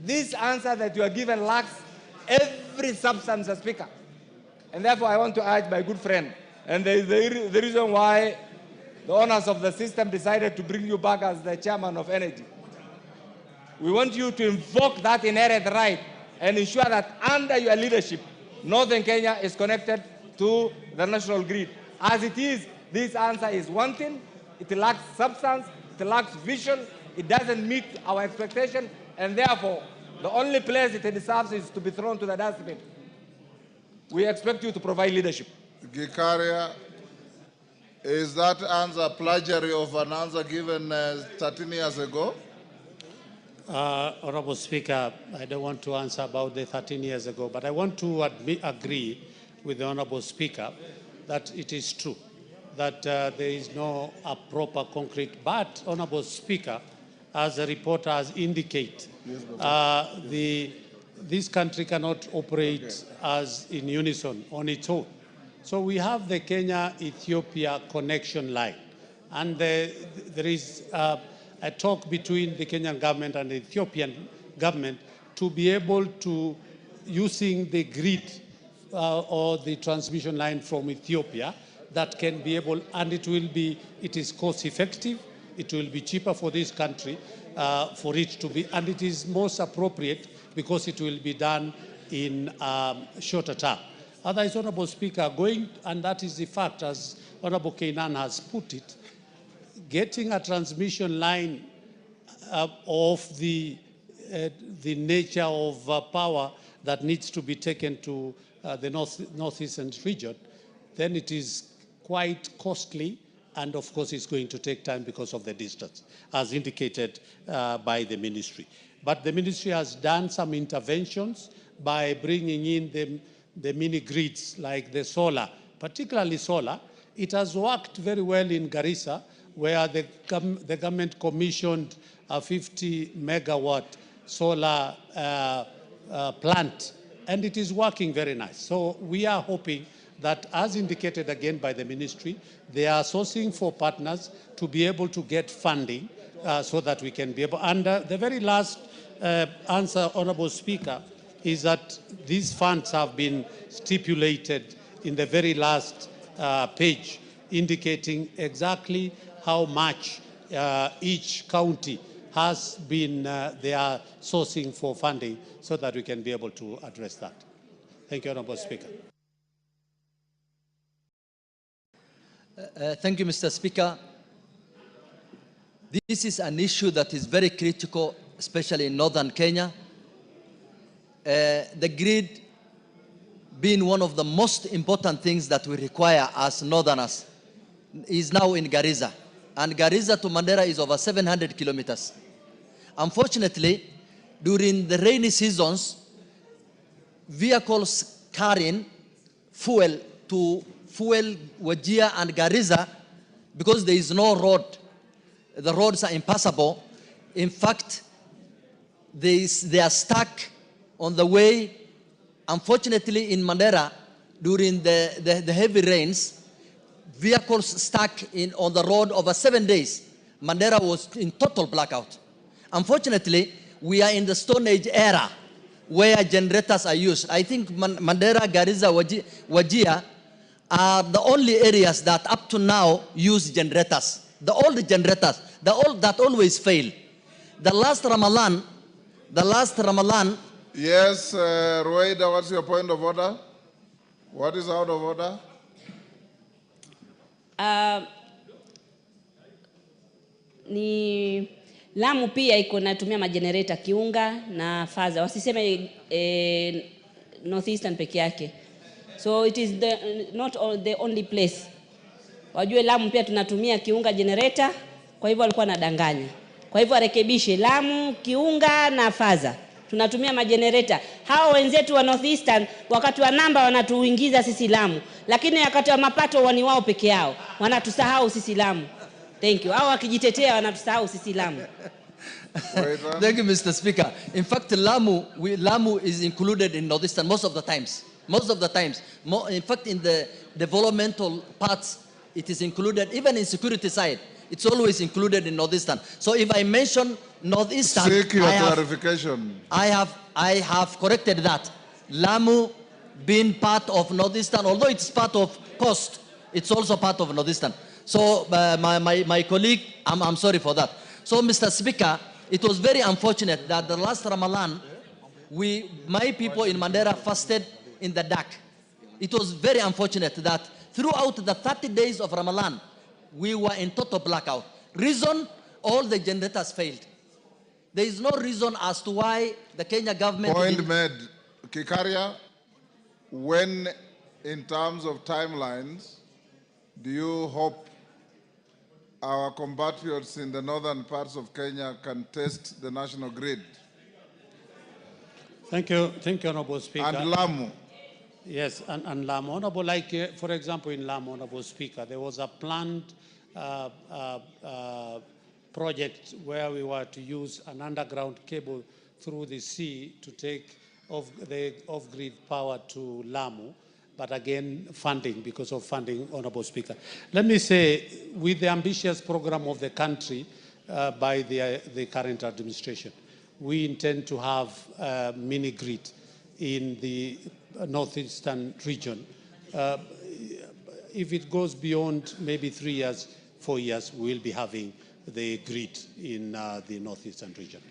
this answer that you are given lacks every substance, Mr. Speaker. And therefore, I want to urge my good friend, and the reason why the owners of the system decided to bring you back as the chairman of energy. We want you to invoke that inherent right and ensure that under your leadership, Northern Kenya is connected to the national grid. As it is, this answer is wanting, it lacks substance, it lacks vision, it doesn't meet our expectation, and therefore, the only place it deserves is to be thrown to the dustbin. We expect you to provide leadership. Gikaria, is that answer plagiary of an answer given 13 years ago? Honorable Speaker, I don't want to answer about the 13 years ago, but I want to agree with the Honorable Speaker that it is true that there is no proper concrete. But, Honorable Speaker, as the report has indicated, this country cannot operate as in unison on its own. So we have the Kenya-Ethiopia connection line, and there is a talk between the Kenyan government and the Ethiopian government to be able to, using the grid or the transmission line from Ethiopia, that can be able, and it is cost effective, it will be cheaper for this country for it to be, and it is most appropriate because it will be done in shorter time. Otherwise, Honorable Speaker, and that is the fact, as Honorable Kainan has put it, getting a transmission line of the nature of power that needs to be taken to the northeastern region, then it is quite costly, and of course it's going to take time because of the distance, as indicated by the ministry. But the ministry has done some interventions by bringing in the mini grids like the solar, particularly solar. It has worked very well in Garissa, where the government commissioned a 50 megawatt solar plant, and it is working very nice. So we are hoping that, as indicated again by the ministry, they are sourcing for partners to be able to get funding so that we can be able. And the very last answer, Honorable Speaker, is that these funds have been stipulated in the very last page, indicating exactly how much each county has been, they are sourcing for funding so that we can be able to address that. Thank you, Honorable Speaker. Thank you, Mr. Speaker. This is an issue that is very critical, especially in northern Kenya. The grid being one of the most important things that we require as northerners is now in Garissa. And Garissa to Mandera is over 700 kilometers. Unfortunately, during the rainy seasons, vehicles carrying fuel to fuel Wajir and Garissa, because there is no road, the roads are impassable. In fact, they are stuck on the way. Unfortunately, in Mandera, during the heavy rains, vehicles stuck on the road over 7 days. Mandera was in total blackout. Unfortunately, we are in the Stone Age era where generators are used. I think Mandera, Garissa, Wajir are the only areas that up to now use generators. The old generators, that always fail. The last Ramadan. Yes, Rueda, what's your point of order? What is out of order? Ni Lamu pia iko natumia majenereta kiunga na faza. Wasiseme northeastern peke yake. So it is not the only place. Wajue Lamu pia tunatumia kiunga generator, kwa hivyo walikuwa nadanganya. Kwa hivyo arekebishe Lamu kiunga na faza. Tunatumia majenereta. Hao wenzetu wa northeastern wakati wa namba wanatuingiza sisi Lamu, lakini wakati wa mapato wani wao peke yao. Wanatusahau sisi Lamu. Thank you. Hao wakijitetea wanatusahau sisi Lamu. Thank you, Mr. Speaker. In fact, Lamu is included in northeastern most of the times. Most of the times. In fact, in the developmental parts, it is included. Even in security side, it's always included in northeastern. So if I mention northeastern, seek your clarification. I have corrected that. Lamu being part of northeastern, although it's part of coast, it's also part of northeastern. So my colleague, I'm sorry for that. So Mr. Speaker, it was very unfortunate that the last Ramadan, my people in Mandera fasted in the dark. It was very unfortunate that throughout the 30 days of Ramadan, we were in total blackout. Reason, all the generators failed. There is no reason as to why the Kenya government... Point made. Kikaria, when in terms of timelines, do you hope our compatriots in the northern parts of Kenya can test the national grid? Thank you, Honorable Speaker. And Lamu. Yes, and Lamu. Honorable, for example, in Lamu, Honorable Speaker, there was a planned project where we were to use an underground cable through the sea to take the off-grid power to Lamu, but again, because of funding, Honorable Speaker. Let me say, with the ambitious program of the country by the current administration, we intend to have mini-grid in the northeastern region. If it goes beyond maybe 3 years, 4 years, we'll be having the grid in the northeastern region.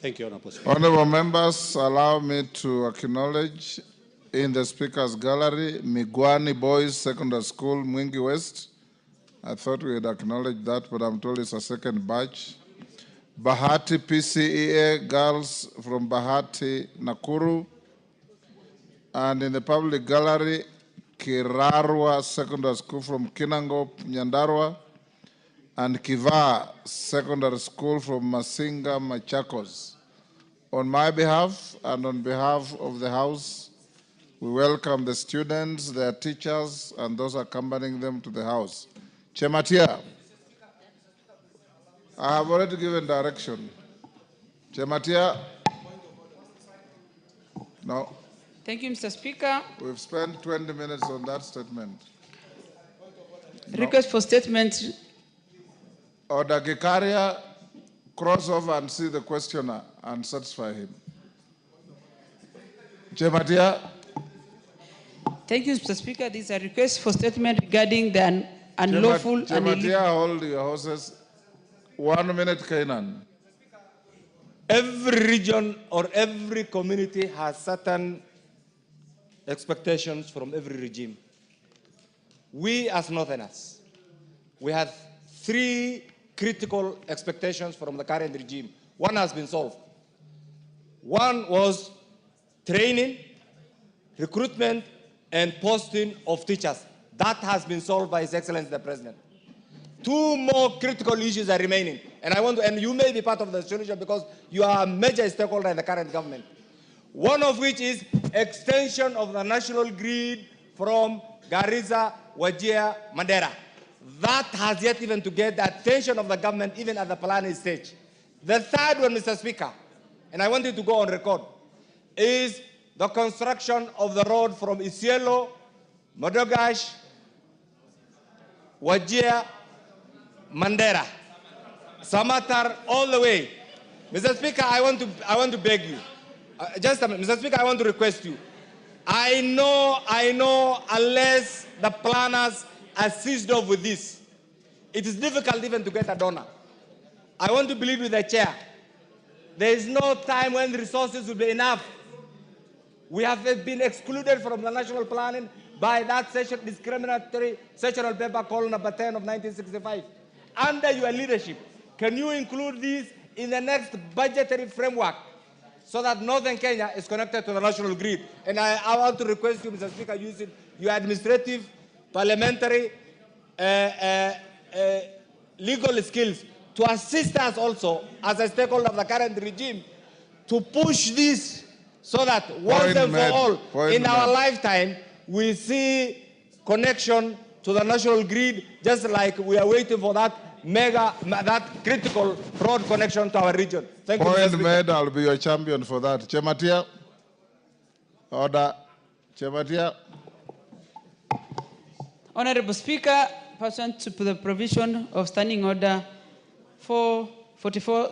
Thank you, Honorable Speaker. Honorable members, allow me to acknowledge in the Speaker's Gallery, Migwani Boys Secondary School, Mwingi West. I thought we had acknowledged that, but I'm told it's a second batch. Bahati PCEA girls from Bahati, Nakuru. And in the public gallery, Kirarwa Secondary School from Kinangop, Nyandarua. And Kiva Secondary School from Masinga, Machakos. On my behalf and on behalf of the House, we welcome the students, their teachers, and those accompanying them to the House. Chematia, I have already given direction. Chematia? No. Thank you, Mr. Speaker. We've spent 20 minutes on that statement. Request for statement. Order Gikaria, cross over and see the questioner and satisfy him. Chematia? Thank you, Mr. Speaker. This is a request for statement regarding the unlawful and illegal. Chematia, hold your horses. 1 minute, Kainan. Every region or every community has certain expectations from every regime. We as Northerners, we have 3 critical expectations from the current regime. One has been solved. One was training, recruitment, and posting of teachers. That has been solved by His Excellency the President. 2 more critical issues are remaining. And you may be part of the solution because you are a major stakeholder in the current government. One of which is extension of the national grid from Garissa, Wajir, Mandera. That has yet even to get the attention of the government even at the planning stage. The third one, Mr. Speaker, and I want you to go on record, is the construction of the road from Isiolo, Modogash, Wajir, Mandera, Samatar, all the way. Mr. Speaker, I want to beg you. Just a minute. Mr. Speaker, I want to request you. I know, unless the planners are seized off with this, it is difficult even to get a donor. I want to believe with the chair. There is no time when the resources will be enough. We have been excluded from the national planning by that discriminatory sessional paper called number 10 of 1965. Under your leadership, can you include this in the next budgetary framework so that Northern Kenya is connected to the national grid? And I want to request you, Mr. Speaker, using your administrative, parliamentary, legal skills to assist us also as a stakeholder of the current regime to push this so that once and for all in our lifetime we see connection to the national grid, just like we are waiting for that critical road connection to our region. Thank you, Mr. Point Speaker. made, I'll be your champion for that. Chematia? Order. Chematia? Honorable Speaker, pursuant to the provision of Standing Order 444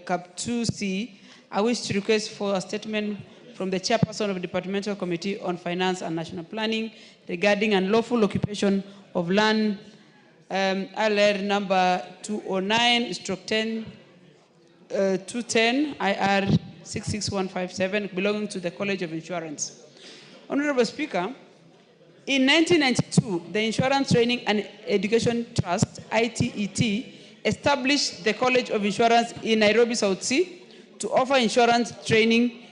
Cap 2C, I wish to request for a statement from the Chairperson of the Departmental Committee on Finance and National Planning regarding unlawful occupation of land LR number 209/10 210 IR 66157 belonging to the College of Insurance. Honorable Speaker, in 1992, the Insurance Training and Education Trust, ITET, established the College of Insurance in Nairobi, South Sea, to offer insurance training.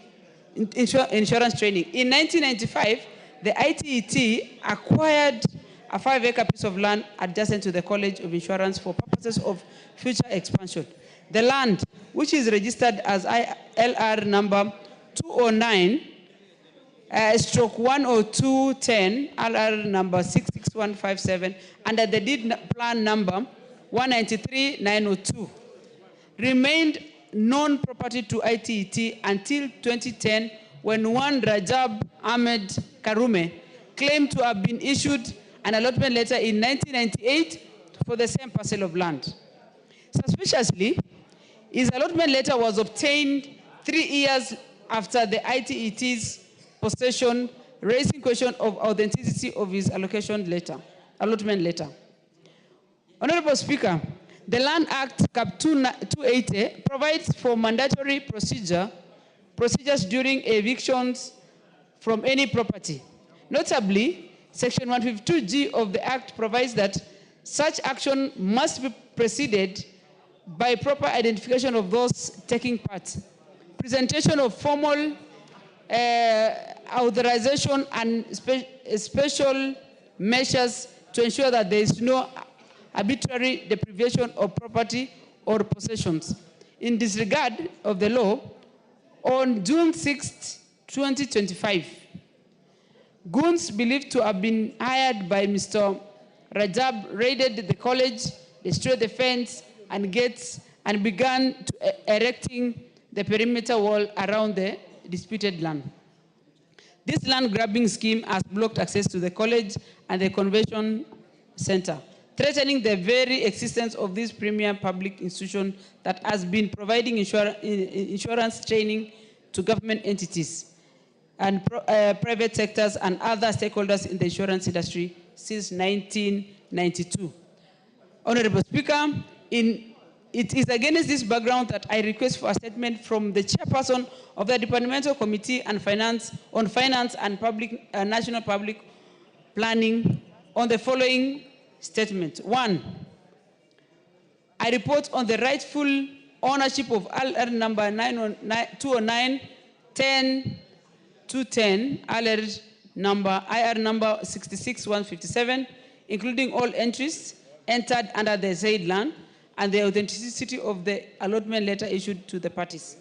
In 1995, the ITET acquired a 5-acre piece of land adjacent to the College of Insurance for purposes of future expansion. The land, which is registered as LR number 209, stroke 10210, LR number 66157, under the deed plan number 193902, remained non-property to ITET until 2010, when one Rajab Ahmed Karume claimed to have been issued an allotment letter in 1998 for the same parcel of land. Suspiciously, his allotment letter was obtained 3 years after the ITET's possession, raising question of authenticity of his allotment letter. Honorable Speaker, the Land Act Cap 280 provides for mandatory procedures during evictions from any property. Notably, Section 152G of the Act provides that such action must be preceded by proper identification of those taking part, presentation of formal authorization, and special measures to ensure that there is no arbitrary deprivation of property or possessions. In disregard of the law, on June 6, 2025, goons believed to have been hired by Mr. Rajab raided the college, destroyed the fence and gates, and began erecting the perimeter wall around the disputed land. This land grabbing scheme has blocked access to the college and the convention center, threatening the very existence of this premier public institution that has been providing insurance training to government entities and private sectors and other stakeholders in the insurance industry since 1992. Honorable Speaker, it is against this background that I request for a statement from the chairperson of the Departmental Committee on Finance and National Public Planning on the following statement. 1, I report on the rightful ownership of LR number 209 10 210, LR number IR number 66157, including all entries entered under the said land and the authenticity of the allotment letter issued to the parties.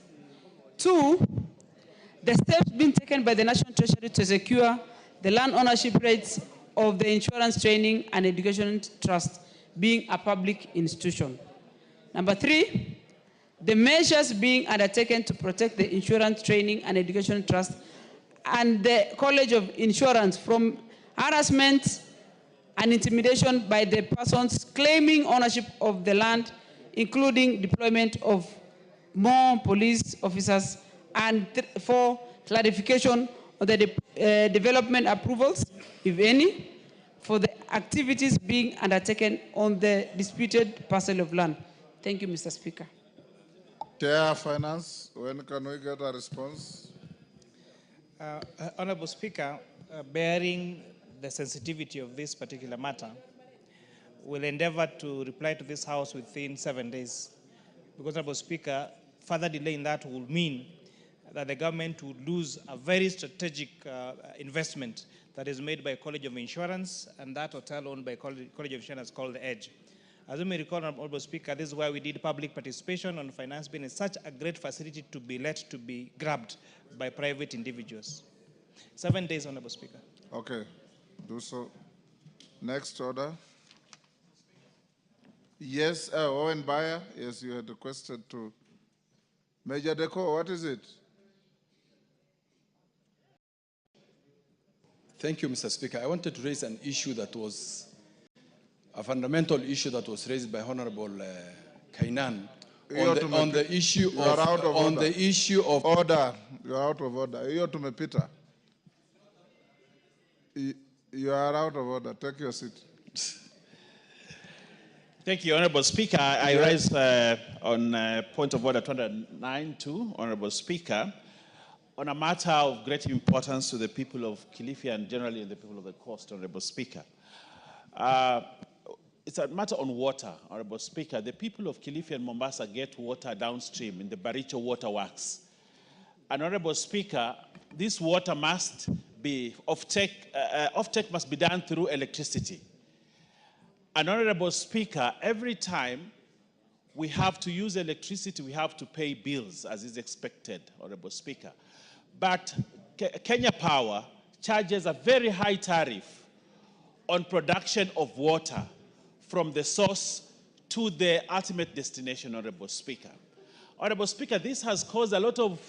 2, the steps being taken by the National Treasury to secure the land ownership rights of the Insurance Training and Education Trust, being a public institution. Number 3, the measures being undertaken to protect the Insurance Training and Education Trust and the College of Insurance from harassment and intimidation by the persons claiming ownership of the land, including deployment of more police officers, and 4, clarification of the development approvals, if any, for the activities being undertaken on the disputed parcel of land. Thank you, Mr. Speaker. Chair Finance, when can we get a response? Honorable Speaker, bearing the sensitivity of this particular matter, will endeavor to reply to this House within 7 days. Because, Honorable Speaker, further delay in that will mean that the government would lose a very strategic investment that is made by College of Insurance and that hotel owned by College of Insurance called The Edge. As you may recall, Honorable Speaker, this is why we did public participation on finance being such a great facility to be let to be grabbed by private individuals. 7 days, Honorable Speaker. Okay, do so. Next order. Yes, Owen Bayer, yes, you had requested to. Major Deco, what is it? Thank you, Mr. Speaker. I wanted to raise an issue that was a fundamental issue that was raised by Honorable Kainan on the issue of order. You are out of order. You are out of order. Take your seat. Thank you, Honorable Speaker. I rise on point of order 209-2, Honorable Speaker, on a matter of great importance to the people of Kilifi and generally the people of the coast, Honorable Speaker. It's a matter on water, Honorable Speaker. The people of Kilifi and Mombasa get water downstream in the Baricho Water Works. And Honorable Speaker, this water must be offtake must be done through electricity. And Honorable Speaker, every time we have to use electricity, we have to pay bills as is expected, Honorable Speaker. But Kenya Power charges a very high tariff on production of water from the source to the ultimate destination, Honorable Speaker. Honorable Speaker, this has caused a lot of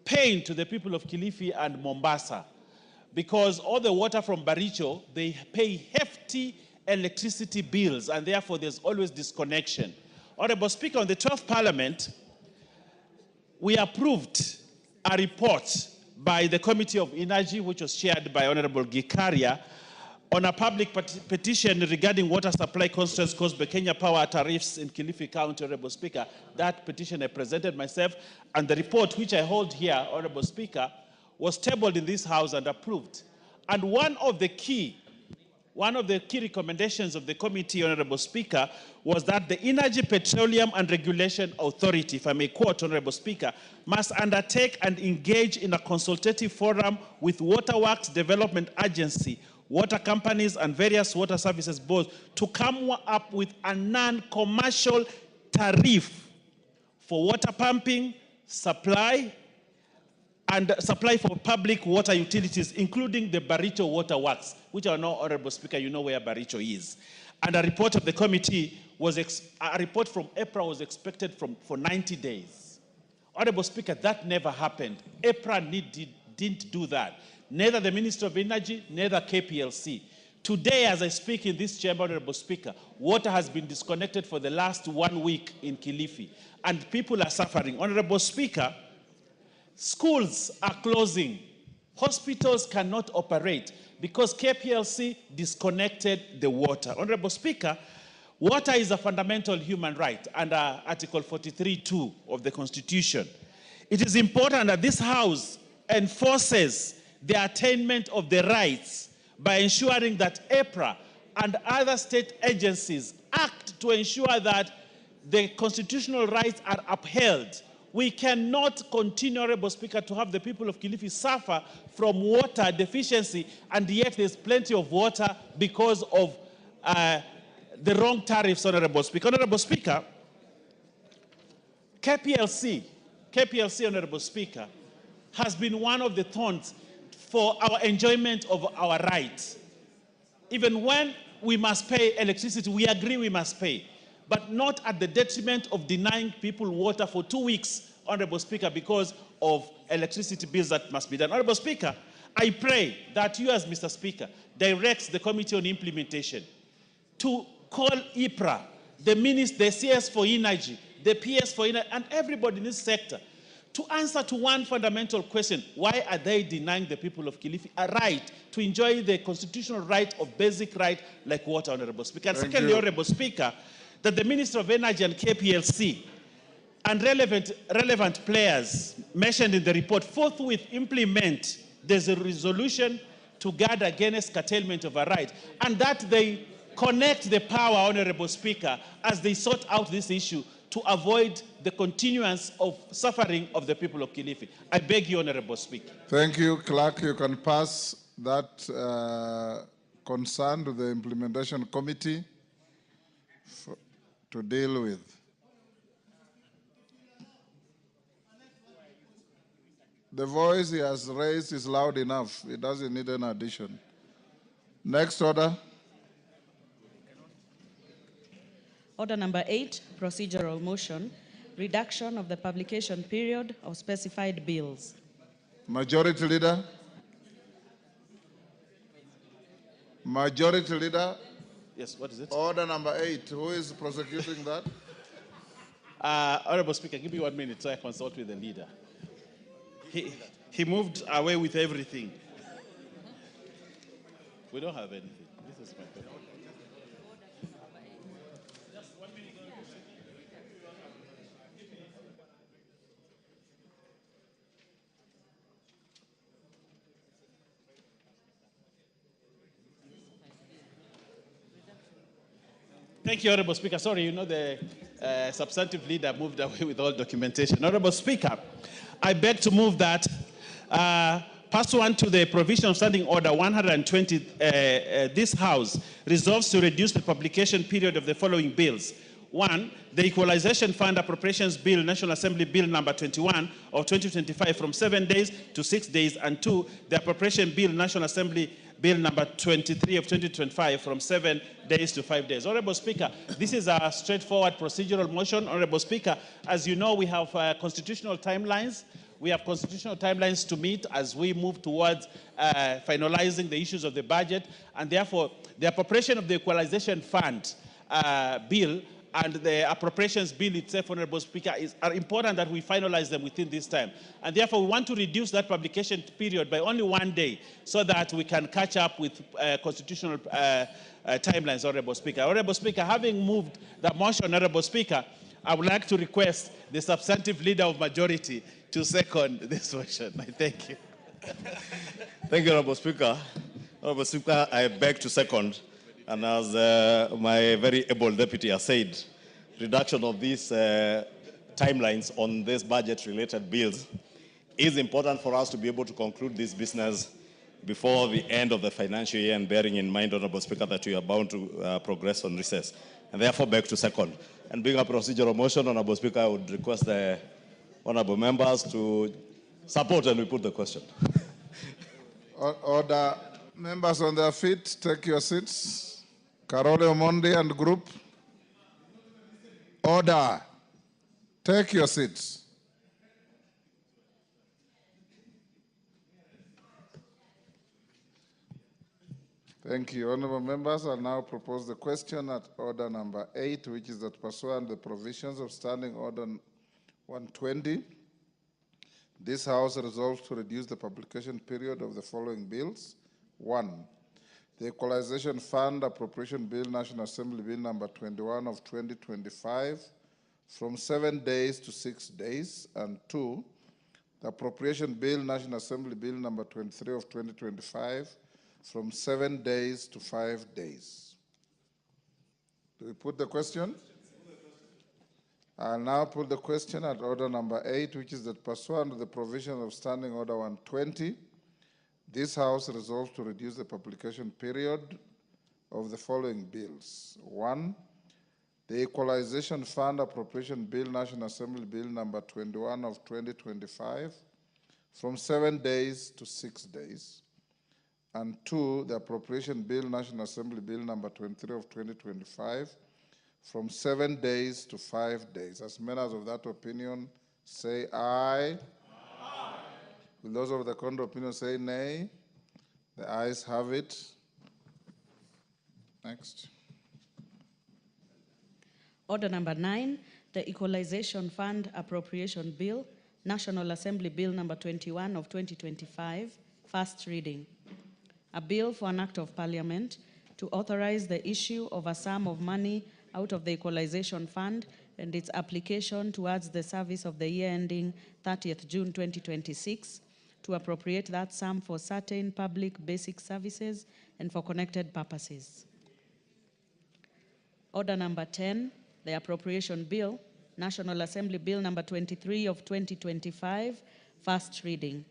pain to the people of Kilifi and Mombasa because all the water from Baricho, they pay hefty electricity bills, and therefore there's always disconnection. Honorable Speaker, on the 12th Parliament, we approved a report by the Committee of Energy, which was chaired by Honorable Gikaria, on a public petition regarding water supply constraints caused by Kenya Power tariffs in Kilifi County, Honorable Speaker. That petition I presented myself, and the report which I hold here, Honorable Speaker, was tabled in this House and approved. And one of the key recommendations of the committee, Honorable Speaker, was that the Energy, Petroleum and Regulation Authority, if I may quote, Honorable Speaker, must undertake and engage in a consultative forum with Waterworks Development Agency, water companies and various water services boards to come up with a non-commercial tariff for water pumping, supply for public water utilities, including the Baricho Water Works, which I know, Honorable Speaker, you know where Baricho is. And a report of the committee was, a report from EPRA was expected for 90 days. Honorable Speaker, that never happened. EPRA didn't do that. Neither the Minister of Energy, neither KPLC. Today, as I speak in this chamber, Honorable Speaker, water has been disconnected for the last 1 week in Kilifi, and people are suffering. Honorable Speaker, schools are closing. Hospitals cannot operate because KPLC disconnected the water. Honorable Speaker, water is a fundamental human right under Article 43(2) of the Constitution. It is important that this House enforces the attainment of the rights by ensuring that EPRA and other state agencies act to ensure that the constitutional rights are upheld. We cannot continue, Honorable Speaker, to have the people of Kilifi suffer from water deficiency, and yet there's plenty of water because of the wrong tariffs, Honorable Speaker. Honorable Speaker, KPLC, Honorable Speaker, has been one of the thorns for our enjoyment of our rights. Even when we must pay electricity, we agree we must pay, but not at the detriment of denying people water for 2 weeks, Honorable Speaker, because of electricity bills that must be done. Honorable Speaker, I pray that you as Mr. Speaker directs the Committee on Implementation to call EPRA, the CS for Energy, the PS for Energy, and everybody in this sector to answer to one fundamental question: why are they denying the people of Kilifi a right to enjoy the constitutional right of basic right like water, Honorable Speaker? And secondly, Honorable Speaker, that the Minister of Energy and KPLC and relevant players mentioned in the report forthwith implement the resolution to guard against curtailment of a right, and that they connect the power, Honorable Speaker, as they sort out this issue to avoid the continuance of suffering of the people of Kilifi. I beg you, Honorable Speaker. Thank you, Clerk. You can pass that concern to the Implementation Committee to deal with. The voice he has raised is loud enough. It doesn't need an addition. Next order. Order number 8, procedural motion, reduction of the publication period of specified bills. Majority Leader. Majority Leader. Yes, what is it? Order number 8. Who is prosecuting that? Honorable Speaker, give me 1 minute so I consult with the leader. He moved away with everything. We don't have anything. This is my paper. Thank you, Honorable Speaker. Sorry, you know the substantive leader moved away with all documentation. Honorable Speaker, I beg to move that pursuant to the provision of Standing Order 120, this House resolves to reduce the publication period of the following bills. 1, the Equalization Fund Appropriations Bill, National Assembly Bill number 21 of 2025 from 7 days to 6 days, and 2, the Appropriation Bill, National Assembly Bill number 23 of 2025 from 7 days to 5 days. Honorable Speaker, this is a straightforward procedural motion. Honorable Speaker, as you know, we have constitutional timelines. We have constitutional timelines to meet as we move towards finalizing the issues of the budget, and therefore the appropriation of the Equalization Fund bill and the appropriations bill itself, Honorable Speaker, are important that we finalize them within this time. And therefore, we want to reduce that publication period by only 1 day so that we can catch up with constitutional timelines, Honorable Speaker. Honorable Speaker, having moved the motion, Honorable Speaker, I would like to request the substantive leader of majority to second this motion. I thank you. Thank you, Honorable Speaker. Honorable Speaker, I beg to second. And as my very able deputy has said, reduction of these timelines on these budget-related bills is important for us to be able to conclude this business before the end of the financial year, and bearing in mind, Honorable Speaker, that we are bound to progress on recess. And therefore, beg to second. And being a procedural motion, Honorable Speaker, I would request the honorable members to support and we put the question. Order. Members on their feet, take your seats. Karole Omondi and group. Order. Take your seats. Thank you. Honorable members, I now propose the question at order number 8, which is that pursuant to the provisions of Standing Order 120, this House resolves to reduce the publication period of the following bills. 1, the Equalization Fund Appropriation Bill, National Assembly Bill number 21 of 2025 from 7 days to 6 days, and 2, the Appropriation Bill, National Assembly Bill number 23 of 2025 from 7 days to 5 days. Do we put the question? I'll now put the question at order number 8, which is that pursuant to the provision of Standing Order 120, this House resolves to reduce the publication period of the following bills. 1, the Equalization Fund Appropriation Bill, National Assembly Bill number 21 of 2025 from 7 days to 6 days. And 2, the Appropriation Bill, National Assembly Bill number 23 of 2025 from 7 days to 5 days. As members of that opinion say aye. Will those of the contrary opinion say nay? The ayes have it. Next. Order number 9, the Equalization Fund Appropriation Bill, National Assembly Bill number 21 of 2025, first reading. A bill for an act of parliament to authorize the issue of a sum of money out of the Equalization Fund and its application towards the service of the year ending 30th June 2026, to appropriate that sum for certain public basic services and for connected purposes. Order number 10, the Appropriation Bill, National Assembly Bill number 23 of 2025, first reading.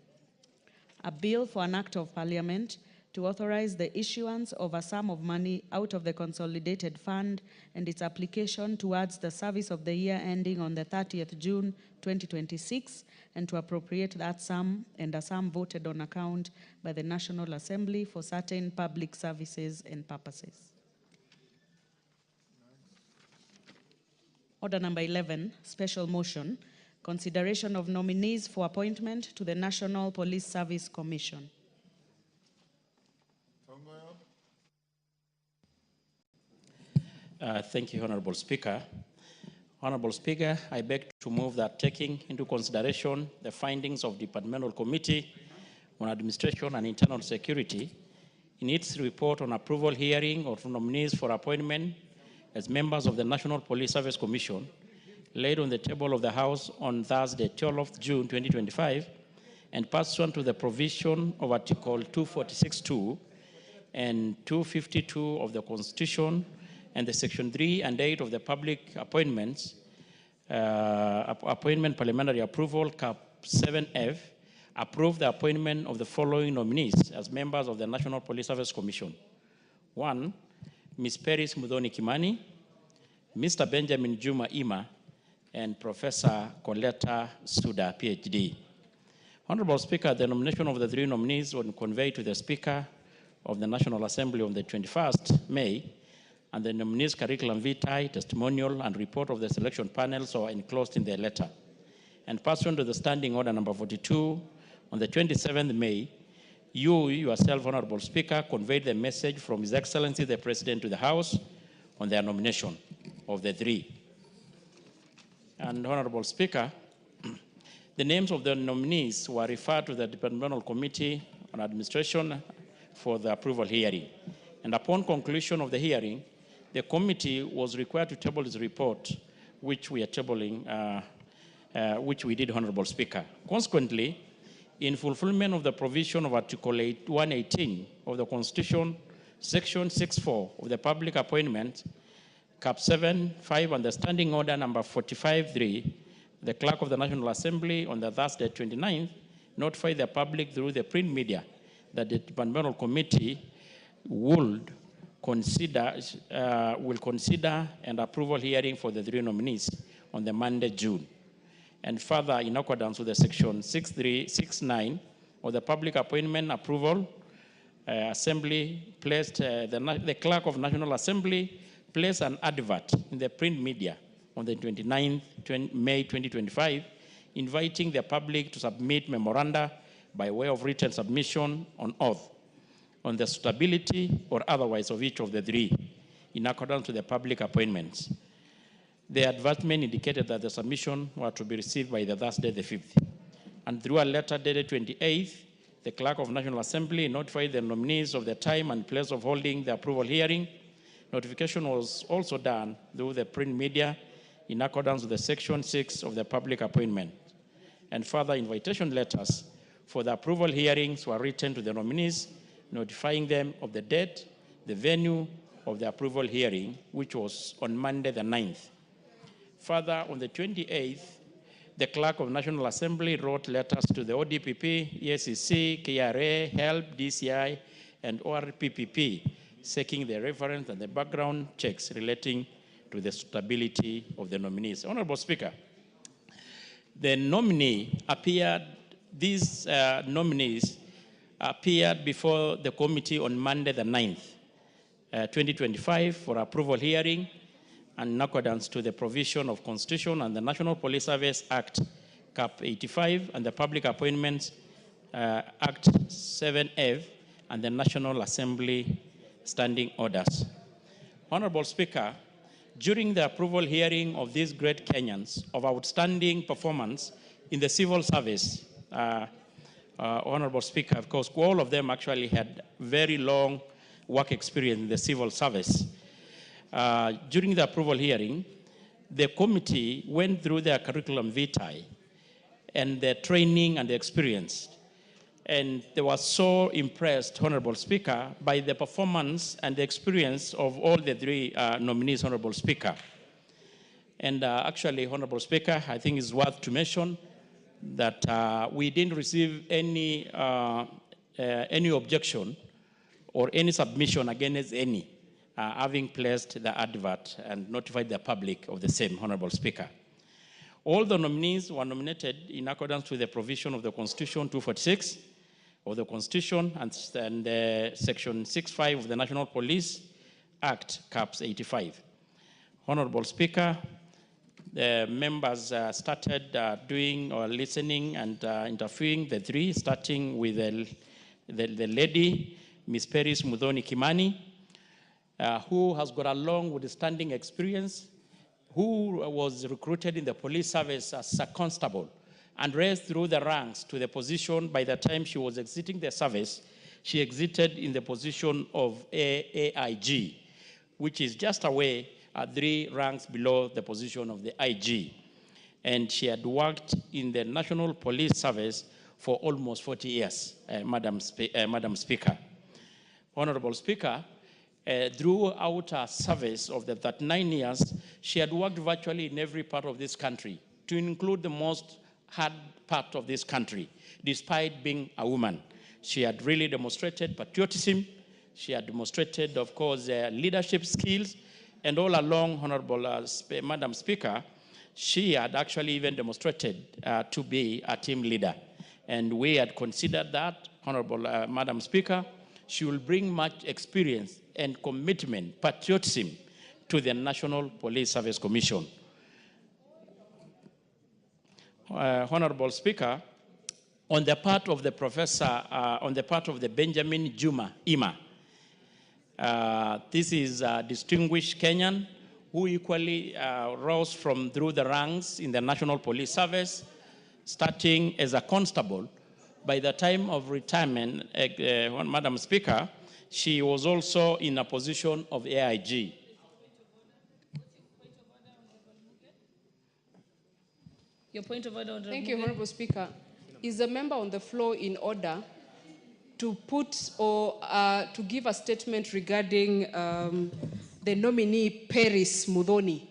A bill for an act of parliament to authorize the issuance of a sum of money out of the Consolidated Fund and its application towards the service of the year ending on the 30th June 2026, and to appropriate that sum and a sum voted on account by the National Assembly for certain public services and purposes. Order number 11, special motion, consideration of nominees for appointment to the National Police Service Commission. Thank you, Honorable Speaker. Honorable Speaker, I beg to move that taking into consideration the findings of the Departmental Committee on Administration and Internal Security in its report on approval hearing of nominees for appointment as members of the National Police Service Commission, laid on the table of the House on Thursday, 12th June 2025, and pursuant to the provision of Article 246(2) and 252 of the Constitution, and the Section 3 and 8 of the Public Appointments, Appointment Parliamentary Approval, Cap 7F, approve the appointment of the following nominees as members of the National Police Service Commission. 1, Ms. Peris Mudhoni Kimani, Mr. Benjamin Juma Ima, and Professor Coletta Suda, PhD. Honorable Speaker, the nomination of the 3 nominees was conveyed to the Speaker of the National Assembly on the 21st May, and the nominees' curriculum vitae, testimonial, and report of the selection panels are enclosed in their letter. And pursuant to the Standing Order number 42, on the 27th May, you yourself, Honorable Speaker, conveyed the message from His Excellency the President to the House on their nomination of the 3. And Honorable Speaker, the names of the nominees were referred to the Departmental Committee on Administration for the approval hearing. And upon conclusion of the hearing, the committee was required to table its report, which we are tabling, which we did, Honorable Speaker. Consequently, in fulfillment of the provision of Article 118 of the Constitution, Section 6.4 of the Public Appointment, Cap 7.5, and the Standing Order number 45.3, the Clerk of the National Assembly on the Thursday 29th notified the public through the print media that the Departmental Committee will consider an approval hearing for the 3 nominees on the Monday, June. And further, in accordance with the Section 6369 of the Public Appointment Approval, Assembly placed, the Clerk of National Assembly placed an advert in the print media on the 29th May 2025, inviting the public to submit memoranda by way of written submission on oath on the suitability or otherwise of each of the 3 in accordance with the public appointments. The advertisement indicated that the submission were to be received by the Thursday the 5th. And through a letter dated 28th, the Clerk of National Assembly notified the nominees of the time and place of holding the approval hearing. Notification was also done through the print media in accordance with the Section 6 of the Public Appointment. And further invitation letters for the approval hearings were written to the nominees, notifying them of the date, the venue of the approval hearing, which was on Monday the 9th. Further, on the 28th, the Clerk of National Assembly wrote letters to the ODPP, EACC, KRA, HELP, DCI, and ORPPP, seeking the reference and the background checks relating to the suitability of the nominees. Honorable Speaker, the these nominees appeared before the committee on Monday the 9th, 2025 for approval hearing, and in accordance to the provision of Constitution and the National Police Service Act, Cap 85, and the Public Appointments Act 7F, and the National Assembly Standing Orders. Honorable Speaker, during the approval hearing of these great Kenyans of outstanding performance in the civil service, Honorable Speaker, of course, all of them actually had very long work experience in the civil service. During the approval hearing, the committee went through their curriculum vitae and their training and the experience. And they were so impressed, Honorable Speaker, by the performance and the experience of all the 3 nominees, Honorable Speaker. And actually, Honorable Speaker, I think it's worth to mention that we didn't receive any objection or any submission against any, having placed the advert and notified the public of the same, Honorable Speaker. All the nominees were nominated in accordance with the provision of the Constitution 246 of the Constitution and Section 6.5 of the National Police Act, Caps 85. Honorable Speaker, the members started doing or listening and interviewing the 3, starting with the lady, Ms. Peris Mudhoni Kimani, who has got a long withstanding experience, who was recruited in the police service as a constable and raised through the ranks to the position. By the time she was exiting the service, she exited in the position of AIG, which is just away 3 ranks below the position of the IG. And she had worked in the National Police Service for almost 40 years, Madam Speaker. Honorable Speaker, throughout her service of the 39 years, she had worked virtually in every part of this country, to include the most hard part of this country, despite being a woman. She had really demonstrated patriotism. She had demonstrated, of course, leadership skills. And all along, Honorable Madam Speaker, she had actually even demonstrated to be a team leader. And we had considered that, Honorable Madam Speaker, she will bring much experience and commitment, patriotism to the National Police Service Commission. Honorable Speaker, on the part of the professor, on the part of the Benjamin Juma Ima, this is a distinguished Kenyan who equally rose through the ranks in the National Police Service, starting as a constable. By the time of retirement, Madam Speaker, she was also in a position of AIG. Your point of order. Thank you, Honorable Speaker. Is the member on the floor in order to put or to give a statement regarding the nominee Paris Mudhoni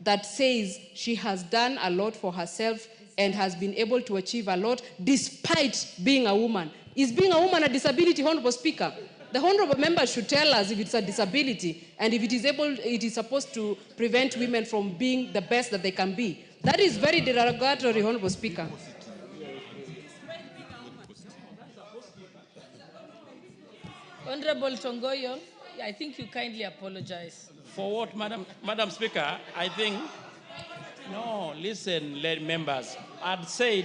that says she has done a lot for herself and has been able to achieve a lot despite being a woman? Is being a woman a disability, Honorable Speaker? The Honorable member should tell us if it's a disability and if it is supposed to prevent women from being the best that they can be. That is very derogatory, Honorable Speaker. Honorable Tongoyo, I think you kindly apologize. For what, Madam Speaker? I think, no, listen, members. I'd said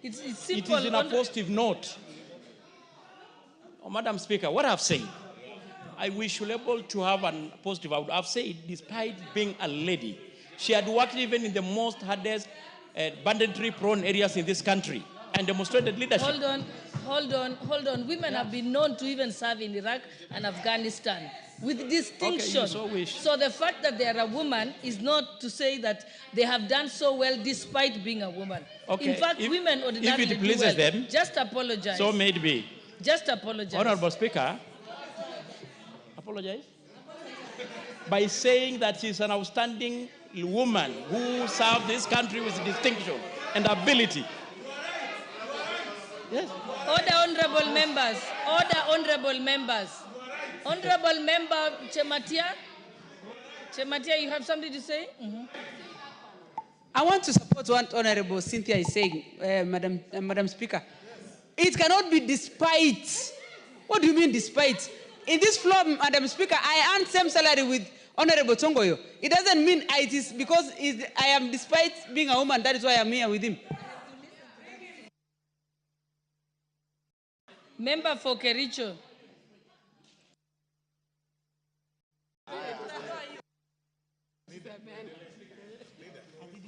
it's simple. It is in a positive note. Oh, Madam Speaker, what I've said, we should be able to have a positive outlook. I've said, despite being a lady, she had worked even in the most hardest banditry-prone areas in this country and demonstrated leadership. Hold on. Women have been known to even serve in Iraq and Afghanistan with distinction. Okay, you so wish. So the fact that they are a woman is not to say that they have done so well despite being a woman. Okay. In fact, women ordinarily if it pleases do well. them, just apologize. So may it be. Just apologize. Honorable Speaker, apologize by saying that she's an outstanding woman who served this country with distinction and ability. Yes. Order, honorable members. Order, honorable members. Honorable member Chematia. Chematia, you have something to say? Mm-hmm. I want to support what Honorable Cynthia is saying, Madam Speaker. It cannot be despite. What do you mean despite? In this floor, Madam Speaker, I earn same salary with Honorable Tongoyo. It doesn't mean it is because I am despite being a woman, that is why I'm here with him. Member for Kericho.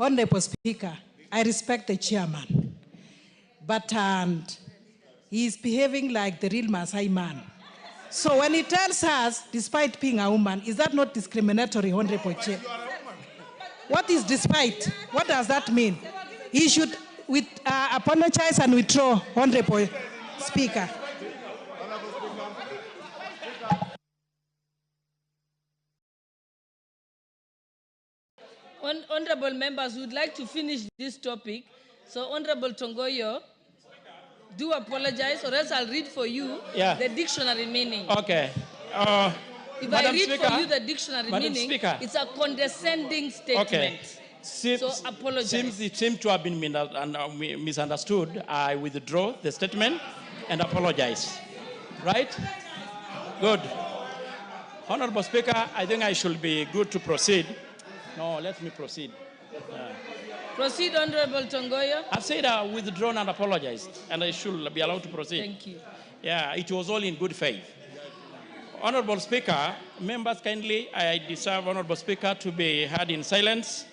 Honorable Speaker, I respect the chairman, but he is behaving like the real Maasai man. So when he tells us, despite being a woman, is that not discriminatory, Honorable Chair? What is despite? What does that mean? He should apologize and withdraw, Honorable Speaker. Honorable members, we would like to finish this topic. So, Honorable Tongoyo, do apologize, or else I'll read for you the dictionary meaning. Okay. If Madam I read Speaker, for you the dictionary meaning, it's a condescending statement. Okay. So apologize. It seems to have been misunderstood. I withdraw the statement and apologize. Right? Good. Honorable Speaker, I think I should be good to proceed. No, let me proceed. Proceed, Honorable Tongoyo. I've said I withdrawn and apologized, and I should be allowed to proceed. Thank you. Yeah, it was all in good faith. Honorable Speaker, members kindly, I deserve, Honorable Speaker, to be heard in silence.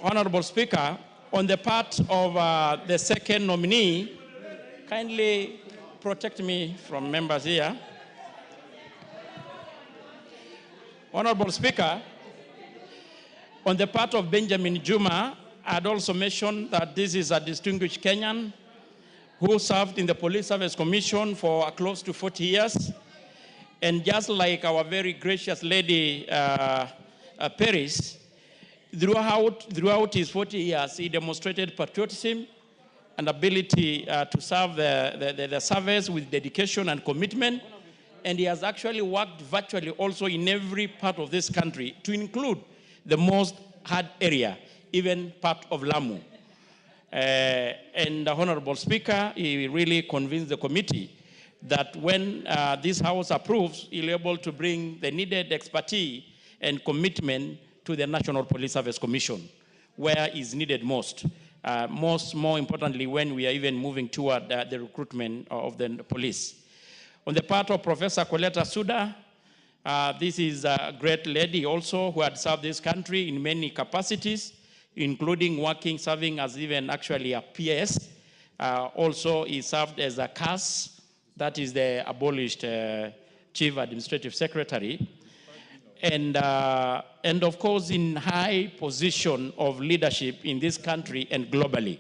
Honorable Speaker, on the part of the second nominee, kindly protect me from members here. Honorable Speaker, on the part of Benjamin Juma, I'd also mentioned that this is a distinguished Kenyan who served in the Police Service Commission for close to 40 years. And just like our very gracious lady, Paris, Throughout his 40 years, he demonstrated patriotism and ability to serve the service with dedication and commitment. And he has actually worked virtually also in every part of this country, to include the most hard area, even part of Lamu. And the Honorable Speaker, he really convinced the committee that when this House approves, he'll be able to bring the needed expertise and commitment to the National Police Service Commission, where is needed most. More importantly, when we are even moving toward the recruitment of the police. On the part of Professor Coletta Suda, this is a great lady also who had served this country in many capacities, including serving as even actually a PS. Also, he served as a CAS, that is the abolished Chief Administrative Secretary. And of course, in high position of leadership in this country and globally.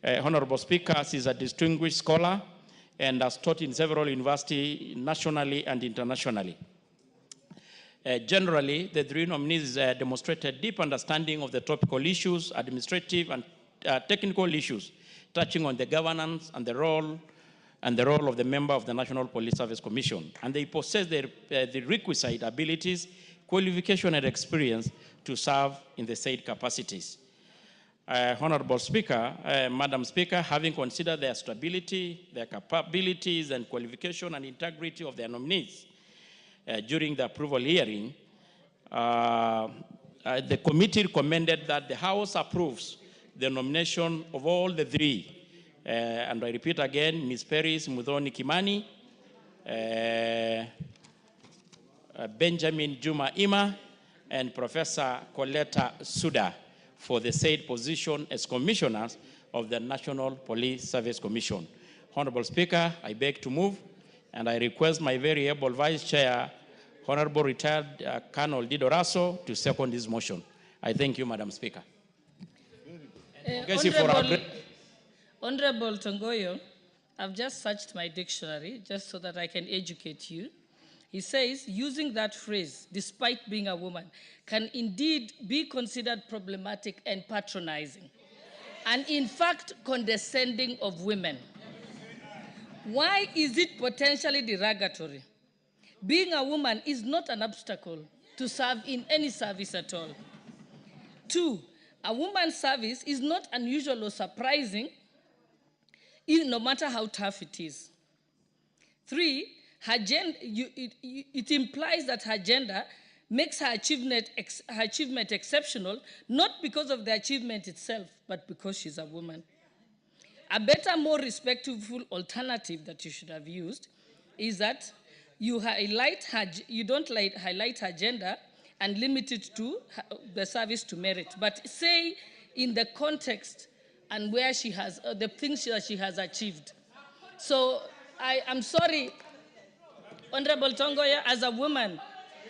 Honorable Speaker, she is a distinguished scholar and has taught in several universities nationally and internationally. Generally, the three nominees demonstrated deep understanding of the topical issues, administrative and technical issues, touching on the governance and the role of the member of the National Police Service Commission. And they possess the requisite abilities, qualification, and experience to serve in the said capacities. Honorable Speaker, Madam Speaker, having considered their stability, their capabilities, and qualification and integrity of their nominees during the approval hearing, the committee recommended that the House approves the nomination of all the three. And I repeat again, Ms. Peris Muthoni Kimani, Benjamin Juma Ima, and Professor Coletta Suda for the said position as commissioners of the National Police Service Commission. Honorable Speaker, I beg to move, and I request my very able Vice Chair, Honorable Retired Colonel Dido Raso, to second this motion. I thank you, Madam Speaker. Honorable Tongoyo, I've just searched my dictionary just so that I can educate you. He says, using that phrase, despite being a woman, can indeed be considered problematic and patronizing, and in fact, condescending of women. Why is it potentially derogatory? Being a woman is not an obstacle to serve in any service at all. 2, a woman's service is not unusual or surprising, no matter how tough it is. 3, her gender, it implies that her gender makes her achievement exceptional, not because of the achievement itself, but because she's a woman. A better, more respectful alternative that you should have used is that you don't highlight her gender and limit it to the service to merit, but say in the context and where she has, the things that she has achieved. So I'm sorry, Honorable Tongoya, as a woman,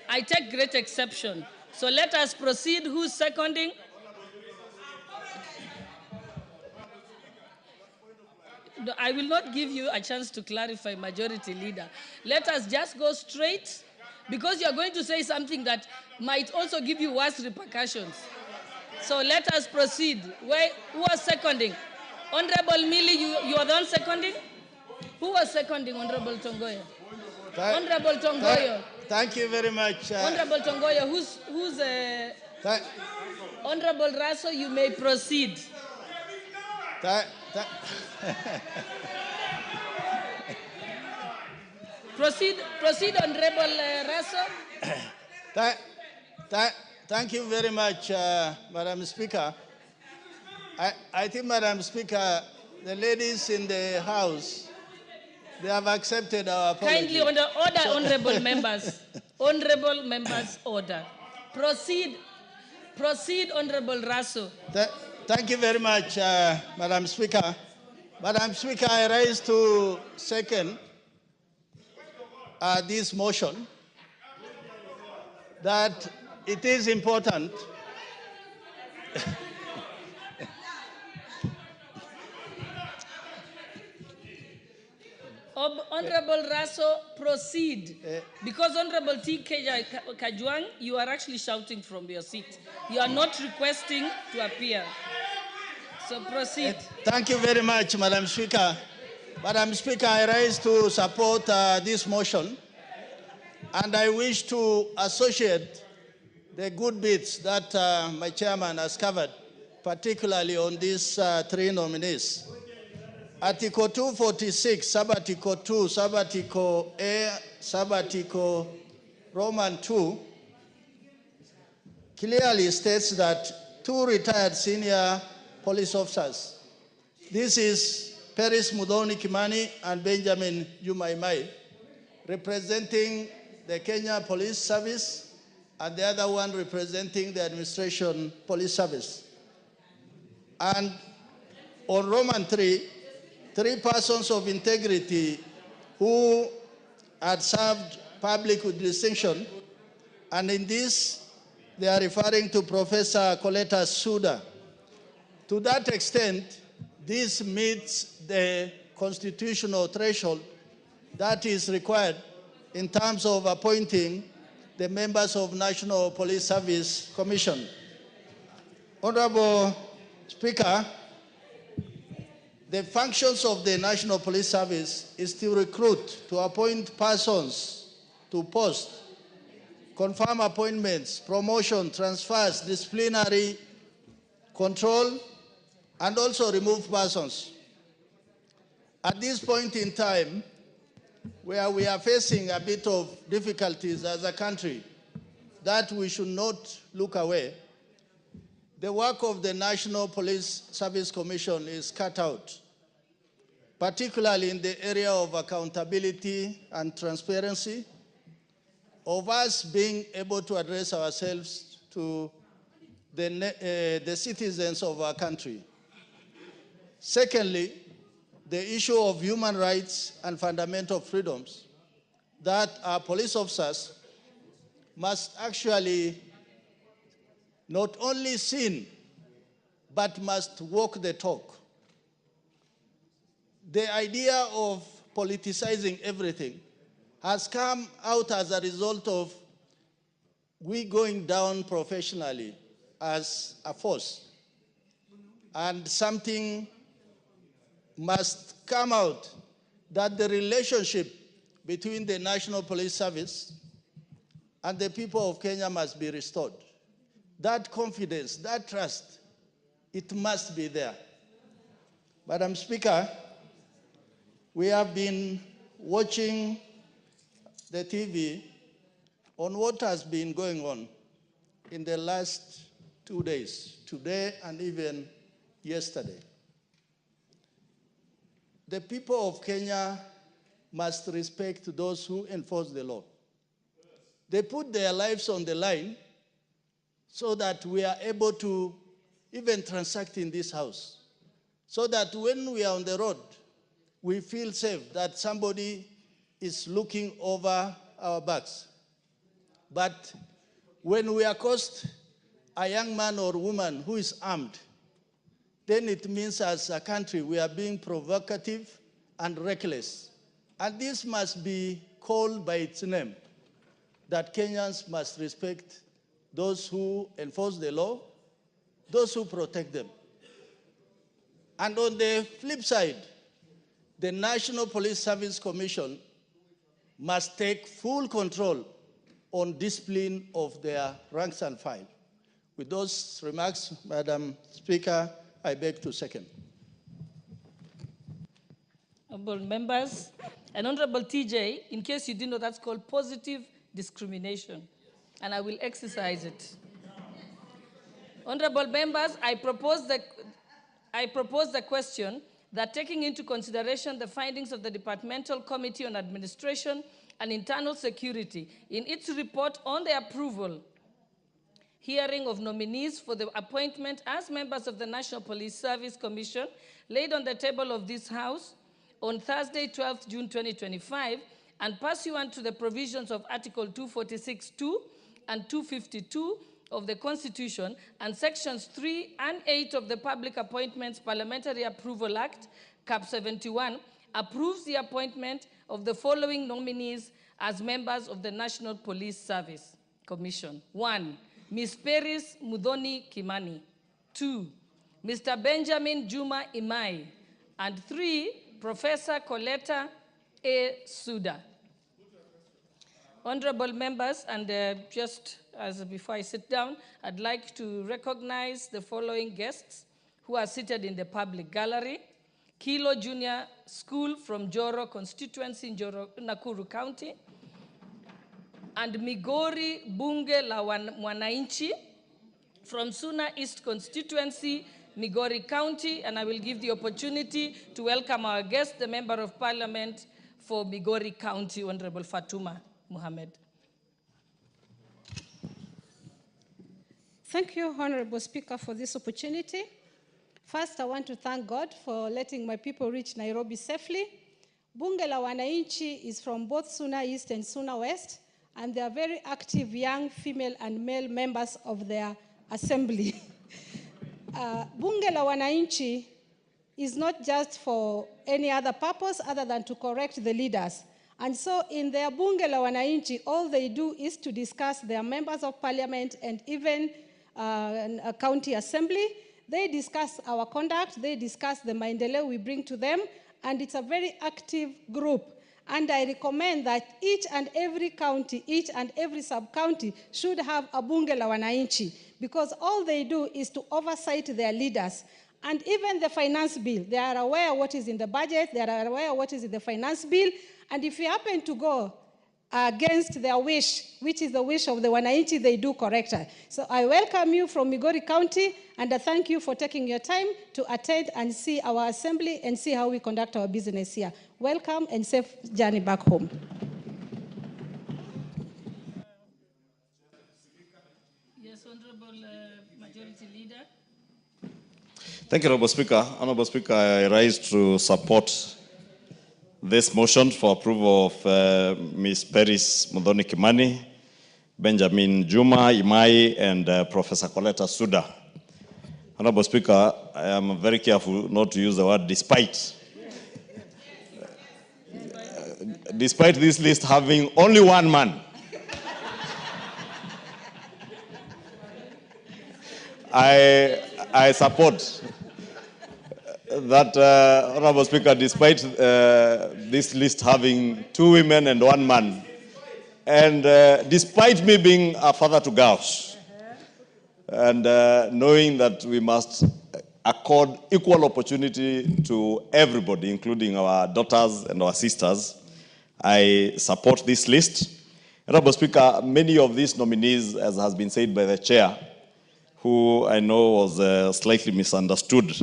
I take great exception. So let us proceed. Who's seconding? No, I will not give you a chance to clarify, Majority Leader. Let us just go straight, because you're going to say something that might also give you worse repercussions. So let us proceed. Who was seconding? Honorable Millie, you are the one seconding? Who was seconding, Honorable Tongoya? Honorable Tongoyo. Thank you very much. Honorable Tongoyo, Honorable Raso, you may proceed. Proceed, Honorable Raso. Thank you very much, Madam Speaker. I think, Madam Speaker, the ladies in the House, they have accepted our apology. Kindly order, honorable members. Honorable members, order. Proceed, Honorable Raso. Thank you very much, Madam Speaker. Madam Speaker, I rise to second this motion that it is important Honorable Raso, proceed. Because Honorable T.K. Ojwang, you are actually shouting from your seat. You are not requesting to appear. So proceed. Thank you very much, Madam Speaker. Madam Speaker, I rise to support this motion, and I wish to associate the good bits that my chairman has covered, particularly on these three nominees. Article 246, Sub-Article 2, Sub-Article A, Sub-Article Roman 2, clearly states that two retired senior police officers, this is Peris Mudhoni Kimani and Benjamin Jumaimai, representing the Kenya Police Service, and the other one representing the Administration Police Service. And on Roman 3, three persons of integrity who had served public with distinction, and in this, they are referring to Professor Koleta Suda. To that extent, this meets the constitutional threshold that is required in terms of appointing the members of National Police Service Commission. Honorable Speaker, the functions of the National Police Service is to recruit, to appoint persons to posts, confirm appointments, promotion, transfers, disciplinary control, and also remove persons. At this point in time, where we are facing a bit of difficulties as a country, that we should not look away, the work of the National Police Service Commission is cut out, particularly in the area of accountability and transparency, of us being able to address ourselves to the citizens of our country. Secondly, the issue of human rights and fundamental freedoms, that our police officers must actually not only seen, but must walk the talk. The idea of politicizing everything has come out as a result of we going down professionally as a force. And something must come out that the relationship between the National Police Service and the people of Kenya must be restored. That confidence, that trust, it must be there. Madam Speaker, we have been watching the TV on what has been going on in the last 2 days, today and even yesterday. The people of Kenya must respect those who enforce the law. They put their lives on the line so that we are able to even transact in this house, so that when we are on the road, we feel safe that somebody is looking over our backs. But when we accost a young man or woman who is armed, then it means as a country we are being provocative and reckless. And this must be called by its name, that Kenyans must respect those who enforce the law, those who protect them. And on the flip side, the National Police Service Commission must take full control on discipline of their ranks and file. With those remarks, Madam Speaker, I beg to second. Honorable members, and Honorable TJ, in case you didn't know, that's called positive discrimination, and I will exercise it. Honorable members, I propose the question that, taking into consideration the findings of the Departmental Committee on Administration and Internal Security in its report on the approval hearing of nominees for the appointment as members of the National Police Service Commission laid on the table of this House on Thursday, 12th June 2025, and pursuant to the provisions of Article 246(2) and 252 of the Constitution and Sections 3 and 8 of the Public Appointments Parliamentary Approval Act, Cap 71, approves the appointment of the following nominees as members of the National Police Service Commission. 1, Ms. Peris Mudhoni Kimani. 2, Mr. Benjamin Juma Imai. And 3, Professor Coletta A. Suda. Honorable members, and just as before I sit down, I'd like to recognize the following guests who are seated in the public gallery. Kilo Junior School from Joro constituency in Nakuru County, and Migori Bunge la Mwananchi from Suna East constituency, Migori County, and I will give the opportunity to welcome our guest, the Member of Parliament for Migori County, Honorable Fatuma Mohammed. Thank you, Honorable Speaker, for this opportunity. First, I want to thank God for letting my people reach Nairobi safely. Bunge la Wananchi is from both Suna East and Suna West, and they are very active young female and male members of their assembly. Bunge la Wananchi is not just for any other purpose other than to correct the leaders. And so in their Bunge la Wananchi, all they do is to discuss their members of parliament and even a county assembly. They discuss our conduct, they discuss the maendeleo we bring to them, and it's a very active group. And I recommend that each and every county, each and every sub-county should have a Bunge la Wananchi, because all they do is to oversight their leaders. And even the finance bill, they are aware what is in the budget, they are aware what is in the finance bill, and if you happen to go against their wish, which is the wish of the Wananchi, they do correct her. So I welcome you from Migori County, and I thank you for taking your time to attend and see our assembly and see how we conduct our business here. Welcome and safe journey back home. Yes, Honorable Majority Leader. Thank you, Honorable Speaker. Honorable Speaker, I rise to support this motion for approval of Ms. Peris Mudhoni Kimani, Benjamin Juma Imai, and Professor Coletta Suda. Honorable Speaker, I am very careful not to use the word despite. Despite this list having only one man. I support that, Honorable Speaker, despite this list having 2 women and 1 man, and despite me being a father to girls, and knowing that we must accord equal opportunity to everybody, including our daughters and our sisters, I support this list. Honorable Speaker, many of these nominees, as has been said by the chair, who I know was slightly misunderstood,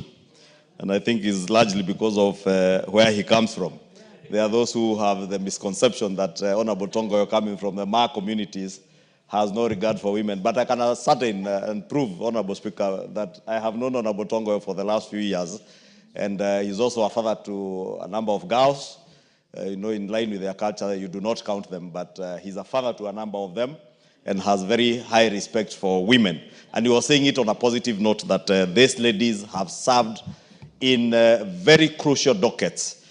and I think is largely because of where he comes from. There are those who have the misconception that Honorable Tongoyo, coming from the Ma communities, has no regard for women. But I can ascertain and prove, Honorable Speaker, that I have known Honorable Tongoyo for the last few years, and he's also a father to a number of girls. You know, in line with their culture, you do not count them, but he's a father to a number of them and has very high respect for women. And he was saying it on a positive note that these ladies have served in very crucial dockets.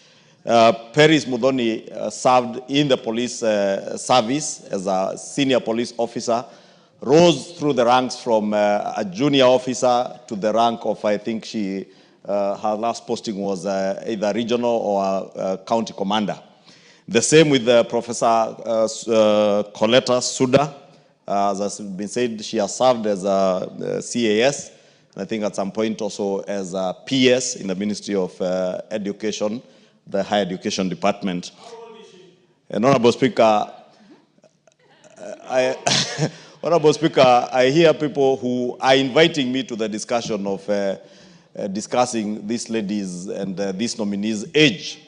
Peris Mudhoni served in the police service as a senior police officer, rose through the ranks from a junior officer to the rank of, I think her last posting was either regional or county commander. The same with Professor Coletta Suda. As has been said, she has served as a CAS, and I think at some point also as a PS in the Ministry of Education, the Higher Education Department. And Honorable Speaker, Honorable Speaker, I hear people who are inviting me to the discussion of discussing these ladies and these nominees' age.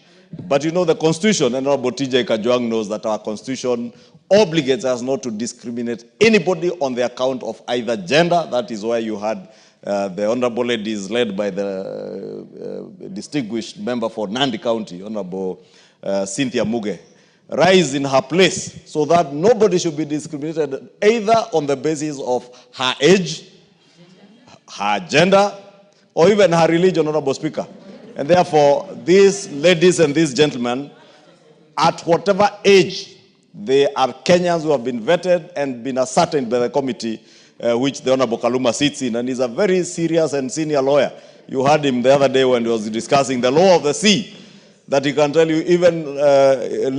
But you know, the Constitution, and Honorable TJ Ojwang knows that our Constitution obligates us not to discriminate anybody on the account of either gender. That is why you had the Honorable ladies led by the distinguished member for Nandi County, Honorable Cynthia Muge, rise in her place so that nobody should be discriminated either on the basis of her age, her gender, or even her religion, Honorable Speaker. And therefore, these ladies and these gentlemen, at whatever age, they are Kenyans who have been vetted and been ascertained by the committee which the Honorable Kaluma sits in, and he's a very serious and senior lawyer. You heard him the other day when he was discussing the law of the sea, that he can tell you, even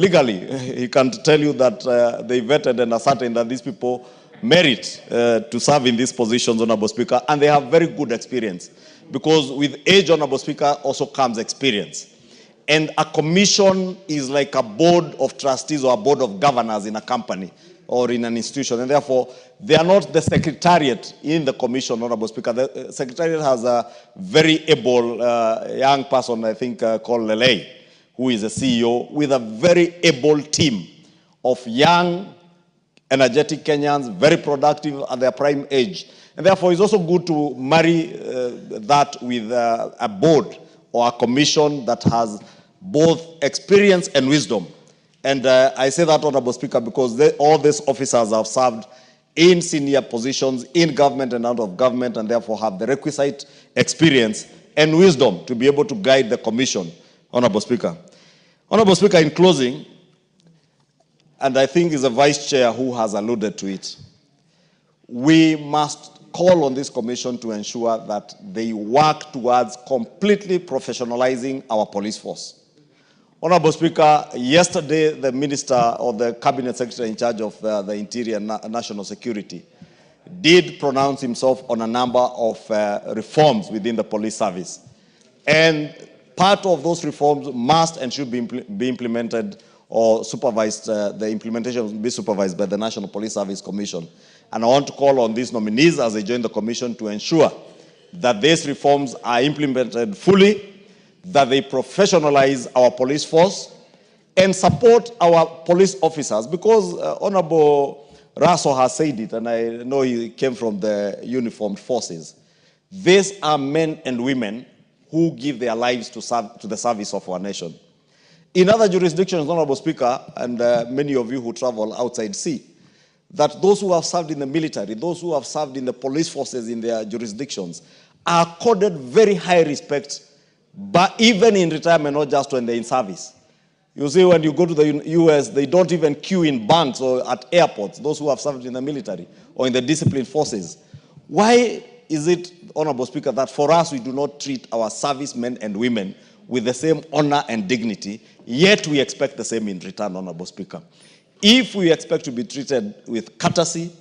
legally, he can tell you that they vetted and ascertained that these people merit to serve in these positions, Honorable Speaker, and they have very good experience. Because with age, Honorable Speaker, also comes experience. And a commission is like a board of trustees or a board of governors in a company or in an institution. And therefore, they are not the secretariat in the commission, Honorable Speaker. The secretariat has a very able young person, I think, called Lele, who is a CEO, with a very able team of young, energetic Kenyans, very productive at their prime age. And therefore, it's also good to marry that with a board or a commission that has both experience and wisdom. And I say that, Honorable Speaker, because all these officers have served in senior positions in government and out of government, and therefore have the requisite experience and wisdom to be able to guide the commission, Honorable Speaker. Honorable Speaker, in closing, and I think it's the Vice Chair who has alluded to it, we must call on this commission to ensure that they work towards completely professionalizing our police force. Honorable Speaker, yesterday the Minister or the Cabinet Secretary in charge of the Interior and National Security did pronounce himself on a number of reforms within the police service. And part of those reforms must and should be implemented or supervised, the implementation will be supervised by the National Police Service Commission. And I want to call on these nominees as they join the commission to ensure that these reforms are implemented fully, that they professionalize our police force and support our police officers, because Honorable Raso has said it, and I know he came from the uniformed forces. These are men and women who give their lives to the service of our nation. In other jurisdictions, Honorable Speaker, and many of you who travel outside sea, that those who have served in the military, those who have served in the police forces in their jurisdictions, are accorded very high respect, but even in retirement, not just when they're in service. You see, when you go to the US, they don't even queue in banks or at airports, those who have served in the military or in the disciplined forces. Why is it, Honorable Speaker, that for us we do not treat our servicemen and women with the same honor and dignity, yet we expect the same in return, Honorable Speaker? If we expect to be treated with courtesy,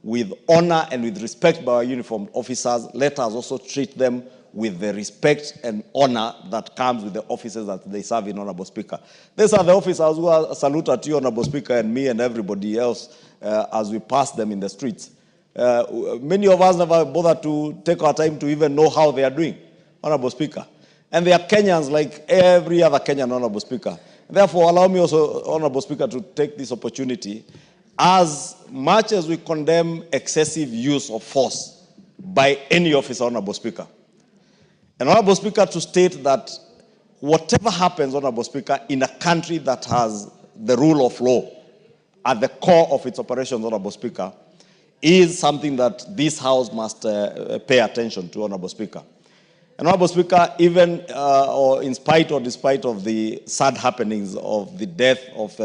with honor and with respect by our uniformed officers, let us also treat them with the respect and honor that comes with the officers that they serve in, Honorable Speaker. These are the officers who are saluted to you, Honorable Speaker, and me and everybody else as we pass them in the streets. Many of us never bother to take our time to even know how they are doing, Honorable Speaker. And they are Kenyans like every other Kenyan, Honorable Speaker. Therefore, allow me also, Honorable Speaker, to take this opportunity. As much as we condemn excessive use of force by any officer, Honorable Speaker, and Honorable Speaker, to state that whatever happens, Honorable Speaker, in a country that has the rule of law at the core of its operations, Honorable Speaker, is something that this House must pay attention to, Honorable Speaker. And Honorable Speaker, even or in spite or despite of the sad happenings of the death of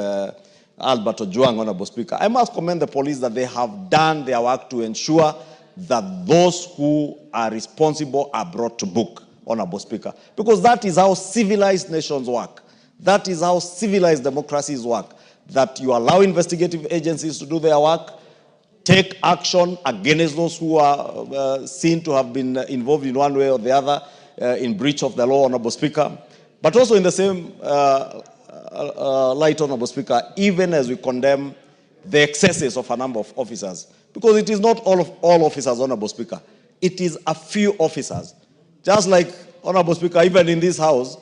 Albert Ojwang, Honorable Speaker, I must commend the police that they have done their work to ensure that those who are responsible are brought to book, Honorable Speaker. Because that is how civilized nations work. That is how civilized democracies work. That you allow investigative agencies to do their work, take action against those who are seen to have been involved in one way or the other in breach of the law, Honorable Speaker. But also in the same light, Honorable Speaker, even as we condemn the excesses of a number of officers, because it is not all officers, Honorable Speaker. It is a few officers. Just like, Honorable Speaker, even in this House,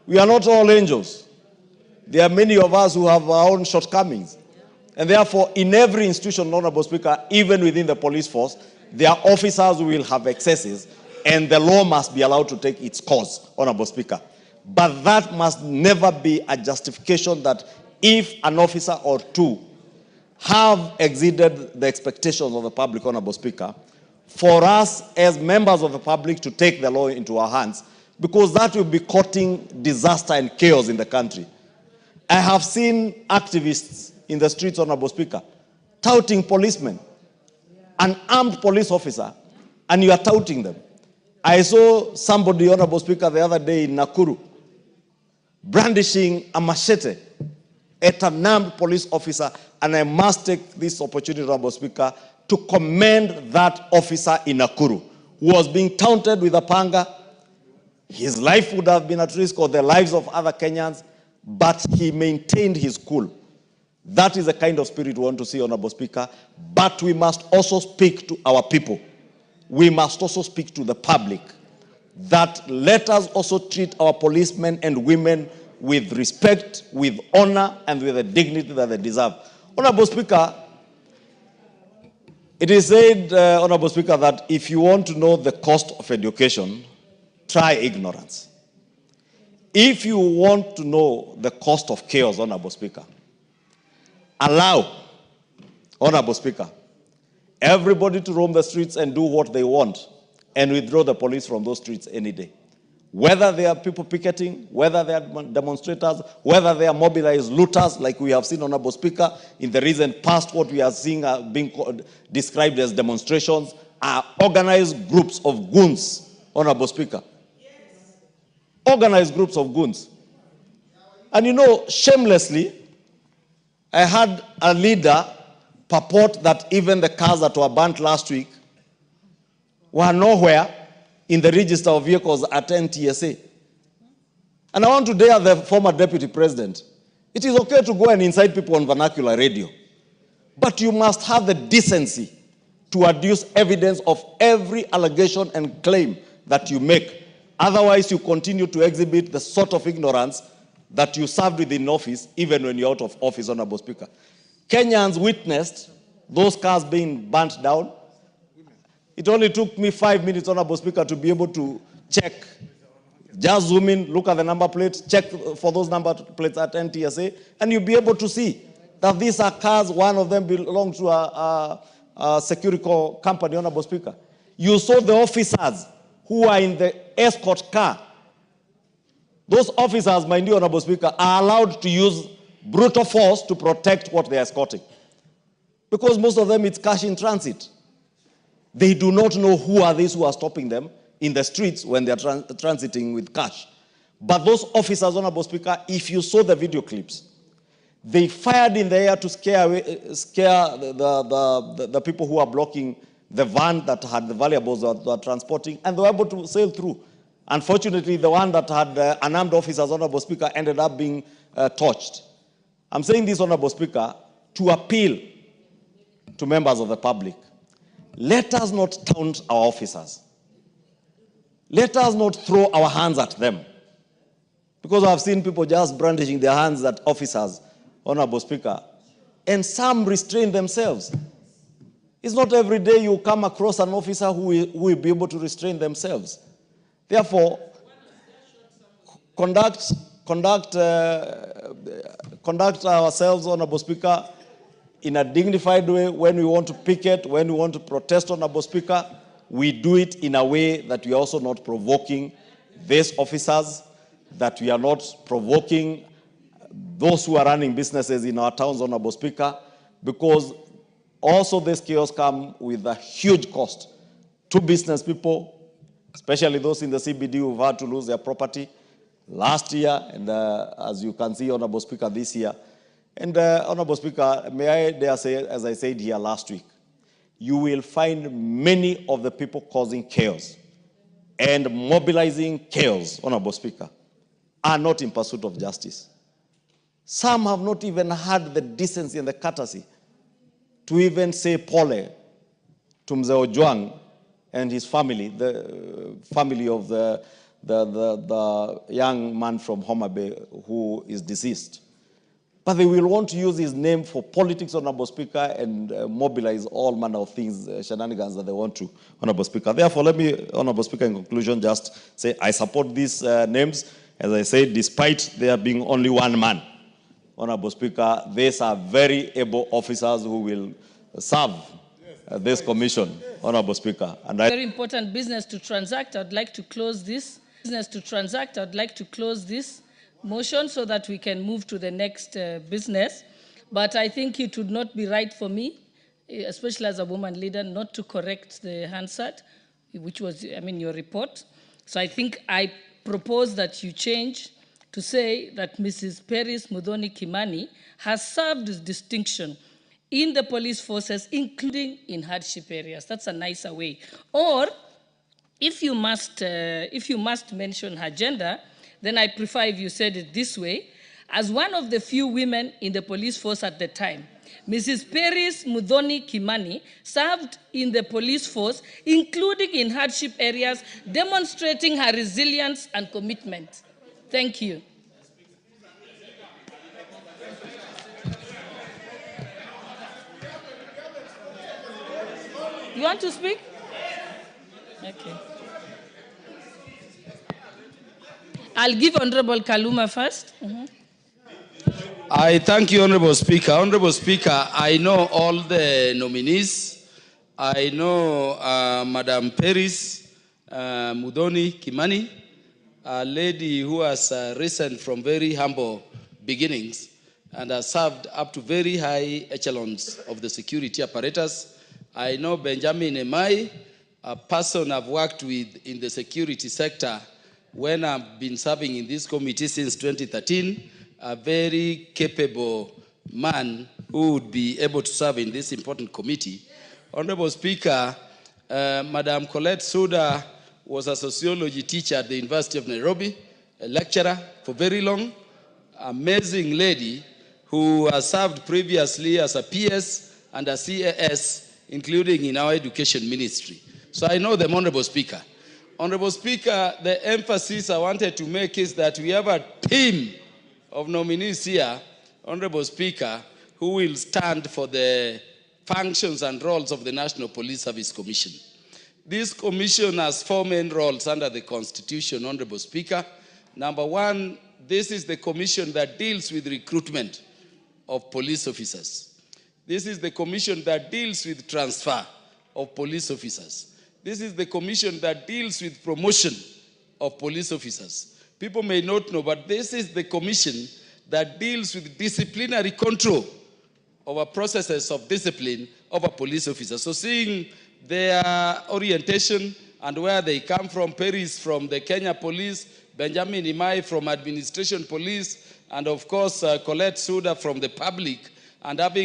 we are not all angels. There are many of us who have our own shortcomings. And therefore, in every institution, Honorable Speaker, even within the police force, there are officers who will have excesses, and the law must be allowed to take its course, Honorable Speaker. But that must never be a justification that if an officer or two have exceeded the expectations of the public, Honorable Speaker, for us as members of the public to take the law into our hands, because that will be courting disaster and chaos in the country. I have seen activists in the streets, Honorable Speaker, touting policemen, an armed police officer, and you are touting them. I saw somebody, Honorable Speaker, the other day in Nakuru, brandishing a machete at an armed police officer, and I must take this opportunity, Honorable Speaker, to commend that officer in Nakuru, who was being taunted with a panga. His life would have been at risk, or the lives of other Kenyans, but he maintained his cool. That is the kind of spirit we want to see, Honorable Speaker. But we must also speak to our people. We must also speak to the public that let us also treat our policemen and women with respect, with honor, and with the dignity that they deserve. Honorable Speaker, it is said, Honorable Speaker, that if you want to know the cost of education, try ignorance. If you want to know the cost of chaos, Honorable Speaker, allow, Honorable Speaker, everybody to roam the streets and do what they want and withdraw the police from those streets any day. Whether they are people picketing, whether they are demonstrators, whether they are mobilized looters, like we have seen, Honorable Speaker, in the recent past, what we are seeing being described as demonstrations are organized groups of goons, Honorable Speaker. Organized groups of goons. And you know, shamelessly, I had a leader purport that even the cars that were burnt last week were nowhere in the register of vehicles at NTSA. And I want to dare the former deputy president. It is okay to go and incite people on vernacular radio, but you must have the decency to adduce evidence of every allegation and claim that you make. Otherwise, you continue to exhibit the sort of ignorance that you served within office, even when you're out of office, Honorable Speaker. Kenyans witnessed those cars being burnt down. It only took me 5 minutes, Honorable Speaker, to be able to check. Just zoom in, look at the number plates, check for those number plates at NTSA, and you'll be able to see that these are cars, one of them belongs to a security company, Honorable Speaker. You saw the officers who are in the escort car. Those officers, mind you, Honorable Speaker, are allowed to use brutal force to protect what they are escorting. Because most of them, it's cash in transit. They do not know who are these who are stopping them in the streets when they are transiting with cash. But those officers, Honorable Speaker, if you saw the video clips, they fired in the air to scare the people who are blocking the van that had the valuables that they were transporting, and they were able to sail through. Unfortunately, the one that had unarmed officers, Honorable Speaker, ended up being torched. I'm saying this, Honorable Speaker, to appeal to members of the public. Let us not taunt our officers. Let us not throw our hands at them. Because I've seen people just brandishing their hands at officers, Honorable Speaker, and some restrain themselves. It's not every day you come across an officer who will be able to restrain themselves. Therefore, conduct ourselves, Honorable Speaker, in a dignified way. When we want to picket, when we want to protest, Honorable Speaker, we do it in a way that we are also not provoking these officers, that we are not provoking those who are running businesses in our towns, Honorable Speaker, because also this chaos comes with a huge cost to business people, especially those in the CBD who've had to lose their property last year, and as you can see, Honorable Speaker, this year. And Honorable Speaker, may I dare say, as I said here last week, you will find many of the people causing chaos and mobilizing chaos, Honorable Speaker, are not in pursuit of justice. Some have not even had the decency and the courtesy to even say pole to Mzee Ojwang and his family, the family of the young man from Homa Bay who is deceased. But they will want to use his name for politics, Honorable Speaker, and mobilize all manner of things, shenanigans that they want to, Honorable Speaker. Therefore, let me, Honorable Speaker, in conclusion, just say I support these names. As I said, despite there being only one man, Honorable Speaker, these are very able officers who will serve this commission, Honorable Speaker. And very important business to transact. I'd like to close this business to transact, I'd like to close this motion so that we can move to the next business. But I think it would not be right for me, especially as a woman leader, not to correct the Hansard, which was, your report. So I think I propose that you change to say that Mrs. Peris Muthoni Kimani has served with distinction in the police forces, including in hardship areas. That's a nicer way. Or, if you must mention her gender, then I prefer if you said it this way: as one of the few women in the police force at the time, Mrs. Peris Muthoni Kimani served in the police force, including in hardship areas, demonstrating her resilience and commitment. Thank you. You want to speak? Okay. I'll give Honorable Kaluma first. I thank you, Honorable Speaker. Honorable Speaker, I know all the nominees. I know Madam Peris Muthoni Kimani, a lady who has risen from very humble beginnings and has served up to very high echelons of the security apparatus. I know Benjamin Emai, a person I've worked with in the security sector when I've been serving in this committee since 2013, a very capable man who would be able to serve in this important committee. Honorable Speaker, Madam Colette Suda was a sociology teacher at the University of Nairobi, a lecturer for very long, amazing lady who has served previously as a PS and a CAS, including in our education ministry. So I know them, Honorable Speaker. Honorable Speaker, the emphasis I wanted to make is that we have a team of nominees here, Honorable Speaker, who will stand for the functions and roles of the National Police Service Commission. This commission has 4 main roles under the Constitution, Honorable Speaker. Number one, this is the commission that deals with recruitment of police officers. This is the commission that deals with transfer of police officers. This is the commission that deals with promotion of police officers. People may not know, but this is the commission that deals with disciplinary control over processes of discipline of a police officer. So seeing their orientation and where they come from, Peris from the Kenya Police, Benjamin Imai from Administration Police, and of course Colette Suda from the public, and having